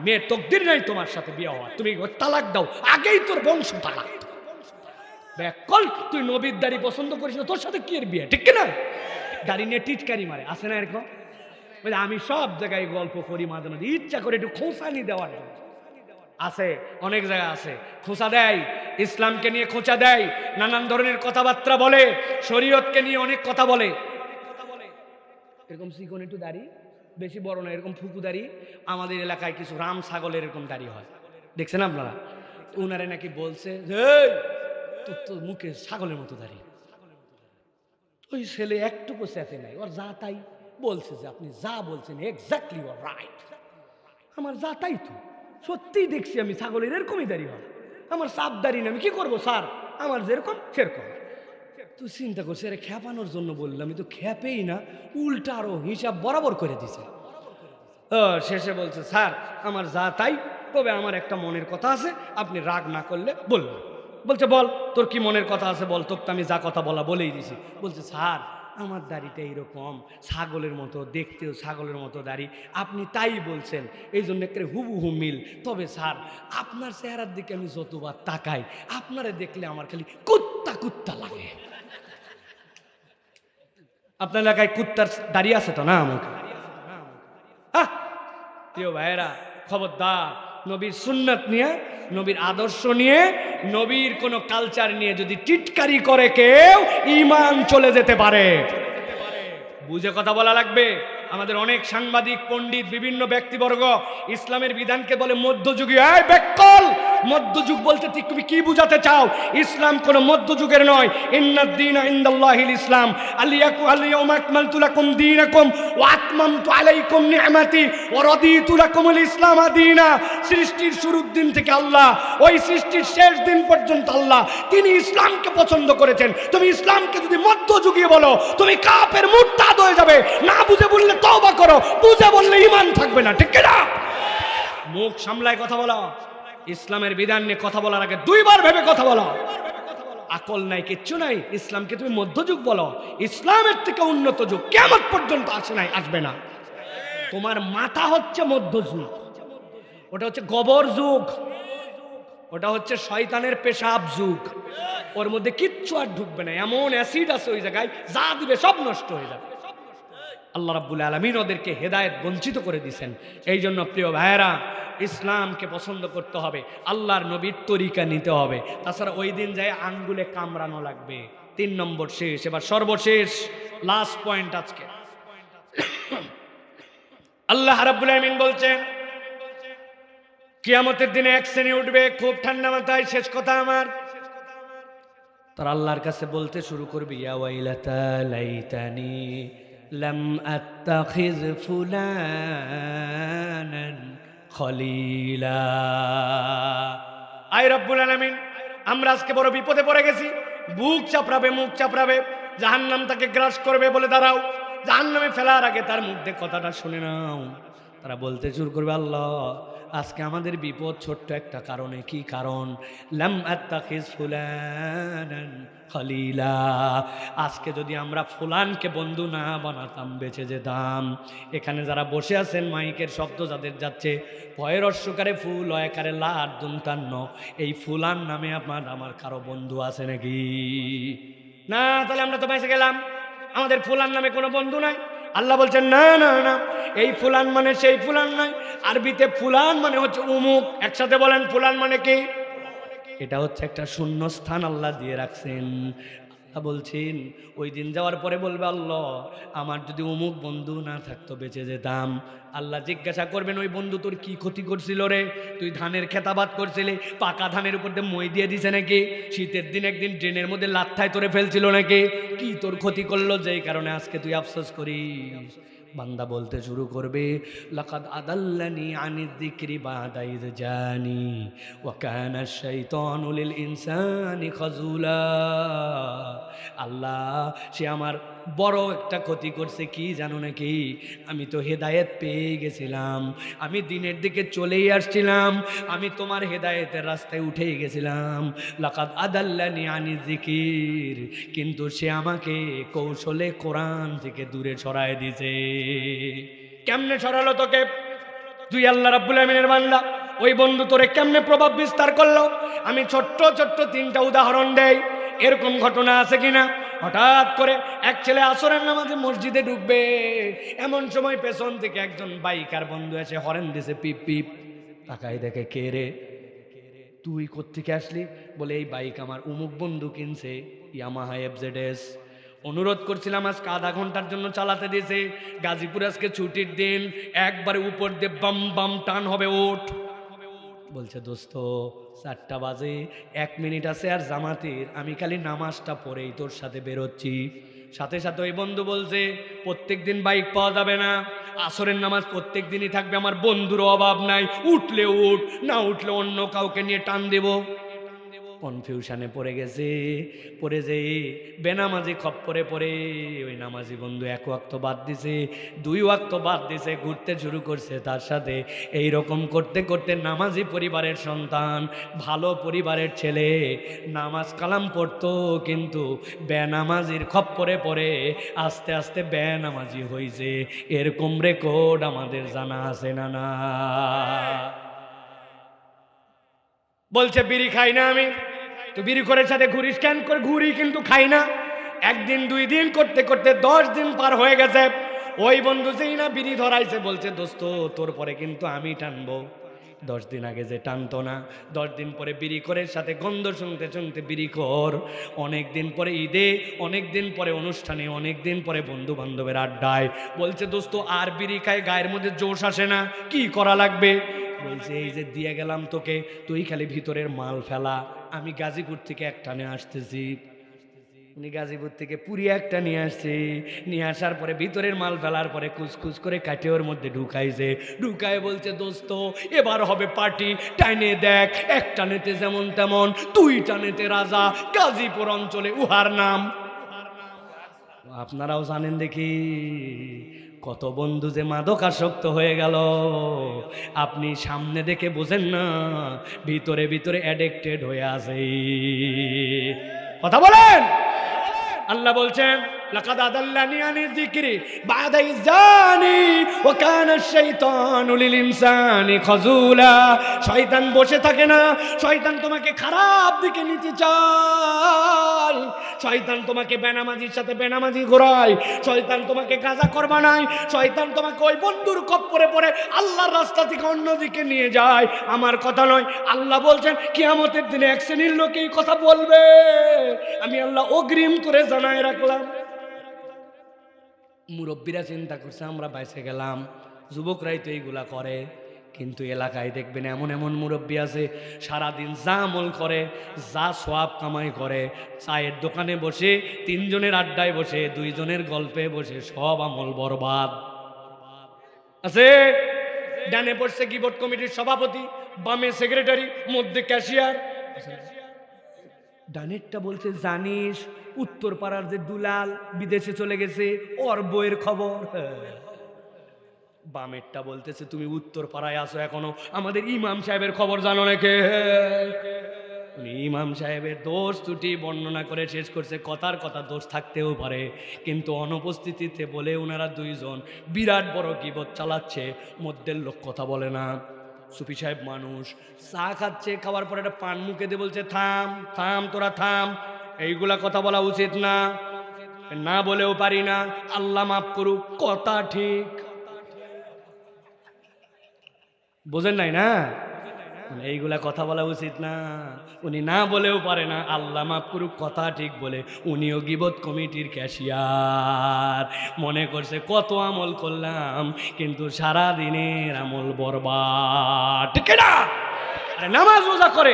মেয়ের তকদির নাই তোমার সাথে বিয়ে হওয়া, তুমি তালাক দাও, আগেই তোর বংশ তালাক। কল তুই নবীর দাড়ি পছন্দ করিস না, তোর সাথে কি এর বিয়ে, ঠিক না? দাড়ি নিয়ে টিটকারি মারে, আছে না এরকম? আমি সব জায়গায় গল্প করি, মাঝে মাঝে ইচ্ছা করে একটু খোঁচানি দেওয়ার জন্য। আছে, অনেক জায়গা আছে, খোঁচা দেয়, ইসলামকে নিয়ে খোঁচা দেয়, নানান ধরনের কথাবার্তা বলে, শরীয়তকে নিয়ে অনেক কথা বলে। এরকম চিকন একটু দাড়ি, বেশি বড় না, এরকম ফুকু দাড়ি। আমাদের এলাকায় কিছু রাম ছাগলের এরকম দাড়ি হয়, দেখছেন আপনারা? উনারে নাকি বলছে তোর তো মুখে ছাগলের মতো দাড়ি। ওই ছেলে একটুকু চেতে নাই, ওর যা তাই বলছে যে আপনি যা বলছেন এক্স্যাক্টলি ওর রাইট। আমার যা তাই তো, সত্যিই দেখছি আমি ছাগলের এরকমই দাড়ি হয়, আমার সাপ দাড়ি না, আমি কি করবো স্যার, আমার যেরকম সেরকম। তুই চিন্তা করছি, আরে খেপানোর জন্য বললাম, আমি তো খেপেই না, উল্টা আরো হিসাব বরাবর করে দিছে। শেষে বলছে স্যার আমার যা তাই, তবে আমার একটা মনের কথা আছে, আপনি রাগ না করলে বলবেন। বলছে বল তোর কি মনের কথা আছে বল, তোকে তো আমি যা কথা বলা বলেই দিছি। বলছে স্যার আমার দাড়িটা এইরকম ছাগলের মতো, দেখতেও ছাগলের মতো দাড়ি, আপনি তাই বলছেন, এই জন্য একটা হুবহু মিল। তবে স্যার আপনার চেহারার দিকে আমি যতবার তাকাই, আপনারে দেখলে আমার খালি কুত্তা কুত্তা লাগে। আপনার এলাকায় কুত্তার দাড়ি আছে তো না? আমাকে প্রিয় ভাইয়েরা, খবরদার, নবীর সুন্নাত নিয়ে, নবীর আদর্শ নিয়ে, নবীর কোন কালচার নিয়ে যদি টিটকারি করে কেউ, ঈমান চলে যেতে পারে। বুঝে কথা বলা লাগবে। আমাদের অনেক সাংবাদিক, পণ্ডিত, বিভিন্ন ব্যক্তিবর্গ ইসলামের বিধানকে বলে মধ্যযুগীয়। এই বেকল, মধ্যযুগ বলতে ঠিক তুমি কি বুঝাতে চাও? ইসলাম কোন মধ্যযুগের নয়। ইন্নাদ-দীনা ইনদাল্লাহিল ইসলাম, আল-ইয়াওমা আকমালতু লাকুম দীনাকুম ওয়া আতমামতু আলাইকুম নি'মাতি ওয়া রাদিতু লাকুমুল ইসলামা দীনা। সৃষ্টির শুরুর দিন থেকে আল্লাহ, ওই সৃষ্টির শেষ দিন পর্যন্ত আল্লাহ, তিনি ইসলামকে পছন্দ করেছেন। তুমি ইসলামকে যদি মধ্যযুগীয় বলো, তুমি কাফের, মুরতাদ হয়ে যাবে। না বুঝে বললে তওবা করো, বুঝে বললে ঈমান থাকবে না, ঠিক কি না? মুখ সামলায় কথা বলো। ইসলামের বিধান নিয়ে কথা বলার আগে দুইবার ভেবে কথা বলো। আকল নাই, কিচ্ছু নাই, ইসলামকে তুমি মধ্যযুগ বলো। ইসলামের থেকে উন্নত যুগ কিয়ামত পর্যন্ত আসে নাই, আসবে না। তোমার মাথা হচ্ছে মধ্যযুগ, ওটা হচ্ছে গোবর যুগ, ওটা হচ্ছে শয়তানের পেশাব যুগ। ওর মধ্যে কিচ্ছু আর ঢুকবে না, এমন অ্যাসিড আছে ওই জায়গায়, যা দিবে সব নষ্ট হয়ে যাবে। আল্লাহ রাব্বুল আলামিন ওদেরকে হেদায়েত বঞ্চিত করে দিয়েছেন। এই জন্য প্রিয় ভাইয়েরা, ইসলামকে পছন্দ করতে হবে, আল্লাহর নবীর তরিকা নিতে হবে, তাছাড়া ওই দিন যায় আঙ্গুলে কামড়ানো লাগবে। 3 নম্বর শেষ, এবার সর্বশেষ লাস্ট পয়েন্ট আজকে। আল্লাহ রাব্বুল আলামিন বলছেন কিয়ামতের দিনে এক শ্রেণী উঠবে, খুব ঠান্ডা মাথায়, শেষ কথা আমার, তারা আল্লাহর কাছে বলতে শুরু করবে, ইয়া ওয়াইলাতা লাইতানি লাম আত্তাখিজ ফুলানান খলিলা। আয় রব্বুল আলামিন, আমরা আজকে বড় বিপদে পড়ে গেছি। বুক চাপড়াবে, মুখ চাপড়াবে, জাহান্নাম তাকে গ্রাস করবে। বলে দাঁড়াও, জাহান্নামে ফেলার আগে তার মুখ দিয়ে কথাটা শুনে নাও। তারা বলতে শুরু করবে, আল্লাহ আজকে আমাদের বিপদ ছোট্ট একটা কারণে। কি কারণ? লাম আত্তাখিজ ফুলানান খলিলা, আজকে যদি আমরা ফুলানকে বন্ধু না বানাতাম, বেঁচে যেতাম। এখানে যারা বসে আছেন, মাইকের শব্দ যাদের যাচ্ছে, ভয়ের অশ্বকারে ফুল একারে লার দুমতান্ন, এই ফুলান নামে আমার কারো বন্ধু আছে নাকি? না, তাহলে আমরা তো বেঁচে গেলাম, আমাদের ফুলান নামে কোনো বন্ধু নাই। আল্লাহ বলছেন না না না, এই ফুলান মানে সেই ফুলান নয়। আরবিতে ফুলান মানে হচ্ছে উমুক। একসাথে বলেন, ফুলান মানে কি? এটা হচ্ছে একটা শূন্য স্থান আল্লাহ দিয়ে রাখছেন। বলছেন ওই দিন যাওয়ার পরে বলবে, আল্লাহ আমার যদি অমুক বন্ধু না থাকতো, বেঁচে যেতাম। আল্লাহ জিজ্ঞাসা করবেন, ওই বন্ধু তোর কি ক্ষতি করছিল রে? তুই ধানের খেতাবাদ করছিলি, পাকা ধানের উপর দিয়ে মই দিয়ে দিছে নাকি? শীতের দিন একদিন ড্রেনের মধ্যে লাথায় তোরে ফেলছিল নাকি? কি তোর ক্ষতি করলো যেই কারণে আজকে তুই আফসোস করিস? বান্দা বলতে শুরু করবে, লাকাদ আদাল্লানি আনিয যিকরি বাদা ইয জানি ওয়া কানা আশ-শাইতানু লিল ইনসানি খাযুলা। আল্লাহ সে আমার বড় একটা ক্ষতি করছে, কি জানো নাকি? আমি তো হেদায়েত পেয়ে গেছিলাম, আমি দিনের দিকে চলেই আসছিলাম, আমি তোমার হেদায়েতের রাস্তায় উঠেই গেছিলাম। লাকাদ আদাল্লানি আনিয যিকির, কিন্তু সে আমাকে কৌশলে কোরআন থেকে দূরে সরায় দিয়েছে। কেমনে সরালো তোকে? তুই আল্লাহ রাব্বুল আমিনের বান্দা, ওই বন্ধু তোরে কেমনে প্রভাব বিস্তার করলো? আমি ছোট্ট ছোট্ট 3টা উদাহরণ দেই। এরকম ঘটনা আছে কিনা? হঠাৎ করে এক ছেলে আসরের নামাজে মসজিদে ঢুকবে, এমন সময় পেছন থেকে একজন বাইকার বন্ধু এসে হরেন দিছে, পিপ পিপ। তাকাই দেখে, কে রে? তুই কোত্থেকে আসলি? বলে এই বাইক আমার অমুক বন্ধু কিনছে, ইয়ামাহা FZS। অনুরোধ করছিলাম আজকে আধা ঘন্টার জন্য চালাতে দিয়েছে। গাজীপুর আজকে ছুটির দিন, একবারে উপর দিয়ে বাম বাম টান হবে, ওঠ। বলছে দোস্ত 4টা বাজে 1 মিনিট আছে আর জামাতের, আমি খালি নামাজটা পড়েই তোর সাথে বেরোচ্ছি। সাথে সাথে ওই বন্ধু বলছে প্রত্যেক দিন বাইক পাওয়া যাবে না, আসরের নামাজ প্রত্যেক দিনই থাকবে, আমার বন্ধুর অভাব নাই, উঠলে উঠ, না উঠলে অন্য কাউকে নিয়ে টান দেব। কনফিউশনে পড়ে গেছে, পড়ে যে বেনামাজি খপ্পরে পড়ে ওই নামাজি বন্ধু 1 ওয়াক্ত বাদ দিছে, 2 ওয়াক্ত বাদ দিছে, ঘুরতে শুরু করছে তার সাথে। এই রকম করতে করতে নামাজি পরিবারের সন্তান, ভালো পরিবারের ছেলে, নামাজ কালাম পড়তো কিন্তু বেনামাজির খপ্পরে পড়ে আস্তে আস্তে বেনামাজি হয়েছে। এরকম রেকর্ড আমাদের জানা আছে না? না বলছে বিড়ি খাই না আমি। তো বিড়ি করে সাথে ঘুরিস কেন? করে ঘুরি কিন্তু খাই না। 1 দিন 2 দিন করতে করতে 10 দিন পার হয়ে গেছে। ওই বন্ধু যেই না বিড়ি ধরাইছে বলছে দোস্ত তোর পরে কিন্তু আমি টানবো। 10 দিন আগে যে টানতো না, 10 দিন পরে বিড়ি করে সাথে গন্ধ শুনতে শুনতে বিড়ি কর। অনেক দিন পরে ঈদে, অনেক দিন পরে অনুষ্ঠানে, অনেক দিন পরে বন্ধু বান্ধবের আড্ডায় বলছে দোস্ত আর বিড়ি খায় গায়ের মধ্যে জোশ আসে না, কি করা লাগবে? বলছে এই যে দিয়ে গেলাম তোকে, তুই খালি ভিতরের মাল ফেলা, আমি গাজীপুর থেকে একটা নিয়ে আসতেছি। উনি গাজীপুর থেকে পুরি একটা নিয়ে আসছে, নিয়ে আসার পরে ভিতরের মাল ফেলার পরে কুচকুচ করে কাটে ওর মধ্যে ঢুকাইছে। ঢুকায় বলছে দোস্ত এবার হবে পার্টি, টাইনে দেখ, 1 টানেতে যেমন তেমন, 2 টানেতে রাজা, গাজীপুর অঞ্চলে উহার নাম। আপনারাও জানেন দেখি কত বন্ধু যে মাদকাসক্ত হয়ে গেল, আপনি সামনে দেখে বোঝেন না, ভিতরে ভিতরে অ্যাডিক্টেড হয়ে আছে। কথা বলেন। আল্লাহ বলছেন লাকাদ আদাল্লানি আনি যিকরি বাদা ইজানি ওয়া কানা শাইতানু লিল ইনসানি খাযুলা। শয়তান বসে থাকে না, শয়তান তোমাকে খারাপ দিকে নিতে চায়, শয়তান তোমাকে বেনামাজির সাথে বেনামাজি ঘোরায়, শয়তান তোমাকে কাজা করবা নাই, শয়তান তোমাকে ওই বন্ধুর খপ্পরে পড়ে আল্লাহর রাস্তা থেকে অন্যদিকে নিয়ে যায়। আমার কথা নয়, আল্লাহ বলছেন কিয়ামতের দিনে 1 শ্রেণীর লোক এই কথা বলবে, আমি আল্লাহ অগ্রিম করে জানায় রাখলাম। মুরব্বীরা চিন্তা করছে আমরা বাইসে গেলাম, যুবকরাই তো এইগুলা করে। কিন্তু এলাকায় দেখবেন এমন এমন মুরব্বী আছে সারাদিন যা আমল করে, যা সওয়াব কামাই করে, চায়ের দোকানে বসে, 3 জনের আড্ডায় বসে, 2 জনের গল্পে বসে সব আমল বরবাদ আছে। ডানে বসছে কি বোর্ড কমিটির সভাপতি, বামে সেক্রেটারি, মধ্যে ক্যাশিয়ার। ডানেরটা বলছে জানিস উত্তর পাড়ার যে দুলাল বিদেশে চলে গেছে, ওর বইয়ের খবর। বামেরটা বলতেছে তুমি উত্তর পাড়ায় আসো এখনো, আমাদের ইমাম সাহেবের খবর জানো নাকি? উনি ইমাম সাহেবের দোষ ত্রুটি বর্ণনা করে শেষ করছে। কথার কথা দোষ থাকতেও পারে, কিন্তু অনুপস্থিতিতে বলে ওনারা 2 জন বিরাট বড় গীবত চালাচ্ছে, মধ্যের লোক কথা বলে না। সুফি সাহেব মানুষ, চা খাচ্ছে, খাওয়ার পরে একটা পান মুখে দিয়ে বলছে থাম থাম তোরা থাম, এইগুলা কথা বলা উচিত না, না বলেও পারি না, আল্লাহ মাফ করুক, কথা ঠিক। বোঝেন নাই না? এইগুলা কথা বলা উচিত না, উনি না বলেও পারে না, আল্লাহ মাফ করুক, কথা ঠিক বলে উনিও গীবত কমিটির ক্যাশিয়ার। মনে করছে কত আমল করলাম, কিন্তু সারা দিনের আমল বরবাদ। ঠিক না? আরে নামাজ রোজা করে,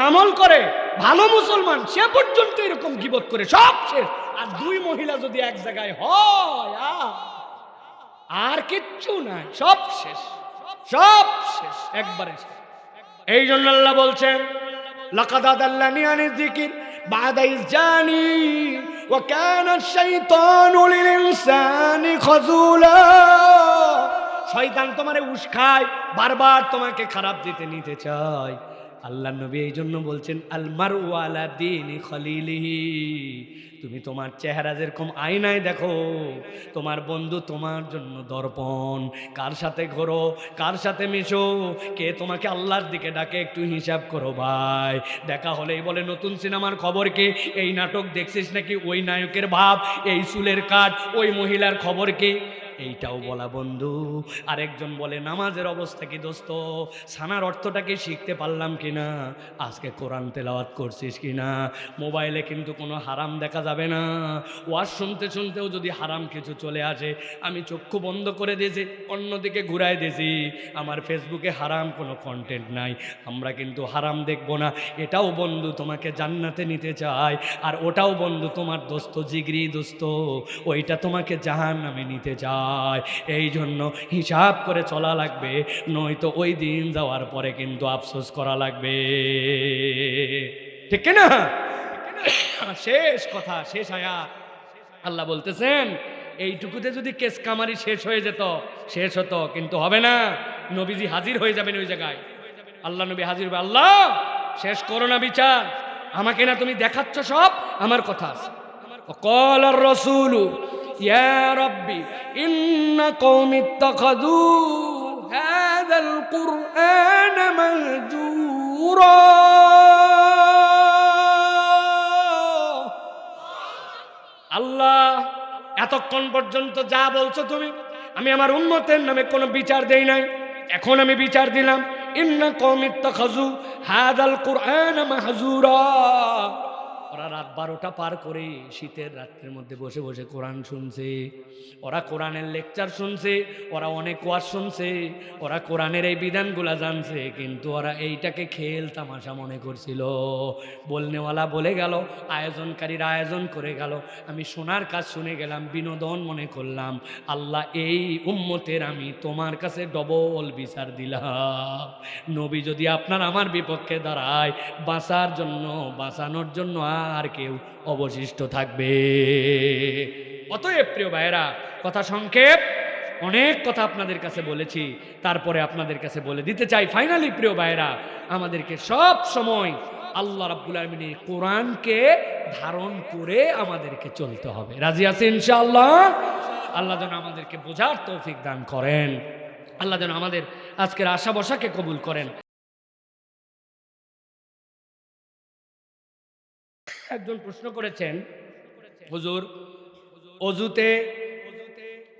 আমল করে, ভালো মুসলমান, সে পর্যন্ত এরকম গীবত করে সব শেষ। আর 2 মহিলা যদি এক জায়গায় হয় আর কিচ্ছু নাই, সব শেষ, সব শেষ, একবারে শেষ। এই জন্য আল্লাহ বলছেন লাকাদ আদাল্লানি আনি যিকির বাদা ইজানি ওয়া কানা শাইতানু লিল ইনসানি খাযুলা। শয়তান তোমারে উস্কায়, বারবার তোমাকে খারাপ দিতে নিতে চায়। আল্লাহ নবী এই জন্য বলছেন আল মারউ আলা দীনি খলিলিহি। তুমি তোমার চেহারা যেরকম আয়নায় দেখো, তোমার বন্ধু তোমার জন্য দর্পণ। কার সাথে ঘোরো, কার সাথে মিশো, কে তোমাকে আল্লাহর দিকে ডাকে, একটু হিসাব করো ভাই। দেখা হলেই বলে নতুন সিনেমার খবর কি, এই নাটক দেখছিস নাকি, ওই নায়কের ভাব, এই চুলের কাট, ওই মহিলার খবর কি। এইটাও বলা বন্ধু। আরেকজন বলে নামাজের অবস্থা কি দোস্ত, সানার অর্থটা কি শিখতে পারলাম কিনা, আজকে কোরআন তেলাওয়াত করছিস কিনা। মোবাইলে কিন্তু কোনো হারাম দেখা যাবে না। ওয়াজ শুনতে শুনতেও যদি হারাম কিছু চলে আসে, আমি চক্ষু বন্ধ করে দিয়েছি, অন্যদিকে ঘুরাই দিয়েছি, আমার ফেসবুকে হারাম কোনো কন্টেন্ট নাই, আমরা কিন্তু হারাম দেখব না। এটাও বন্ধু তোমাকে জান্নাতে নিতে চায়, আর ওটাও বন্ধু তোমার দোস্ত, জিগরি দোস্ত, ওইটা তোমাকে জাহান্নামে নিতে চায়। এই জন্য হিসাব করে চলা লাগবে, নয়তো ওই দিন যাওয়ার পরে কিন্তু আফসোস করা লাগবে, ঠিক না? শেষ কথা, শেষ আয়াত, আল্লাহ বলতেছেন এইটুকুতে যদি কেস কামারি শেষ হয়ে যেত, শেষ হতো, কিন্তু হবে না। নবীজি হাজির হয়ে যাবেন ওই জায়গায়, আল্লাহ নবী হাজির হবে। আল্লাহ শেষ করো না বিচার, আমাকে না তুমি দেখাচ্ছ সব, আমার কথা আছে। وقال الرسول يا ربي إن قوم اتخذوا هذا القرآن مهجورا। আল্লাহ এতক্ষণ পর্যন্ত যা বলছো তুমি, আমি আমার উম্মতের নামে কোনো বিচার দেই নাই, এখন আমি বিচার দিলাম। ইন্না কওমি ইত্তাখাযু হাযাল কুরআন মাহজুরা। ওরা রাত 12টা পার করে শীতের রাত্রের মধ্যে বসে বসে কোরআন শুনছে, ওরা কোরআনের লেকচার শুনছে, ওরা অনেক ওয়াজ শুনছে, ওরা কোরআনের এই বিধানগুলা জানছে, কিন্তু ওরা এইটাকে খেল তামাশা মনে করছিল। বলনেওয়ালা বলে গেল, আয়োজনকারীরা আয়োজন করে গেল, আমি শোনার কাজ শুনে গেলাম, বিনোদন মনে করলাম। আল্লাহ এই উম্মতের আমি তোমার কাছে ডবল বিচার দিলাম। নবী যদি আপনার আমার বিপক্ষে দাঁড়ায়, বাঁচানোর জন্য আর কেউ অবশিষ্ট থাকবে। অতএব প্রিয় ভাইয়েরা, কথা সংক্ষেপ, অনেক কথা আপনাদের কাছে বলেছি, তারপরে আপনাদের কাছে বলে দিতে চাই ফাইনালি প্রিয় ভাইয়েরা, আমাদেরকে সব সময় আল্লাহ রাব্বুল আলামিনের কোরআনকে ধারণ করে আমাদেরকে চলতে হবে। রাজি আছেন ইনশাআল্লাহ? আল্লাহ যেন আমাদেরকে বোঝার তৌফিক দান করেন, আল্লাহ যেন আমাদের আজকের আশা বসাকে কবুল করেন। একজন প্রশ্ন করেছেন, হুজুর অজুতে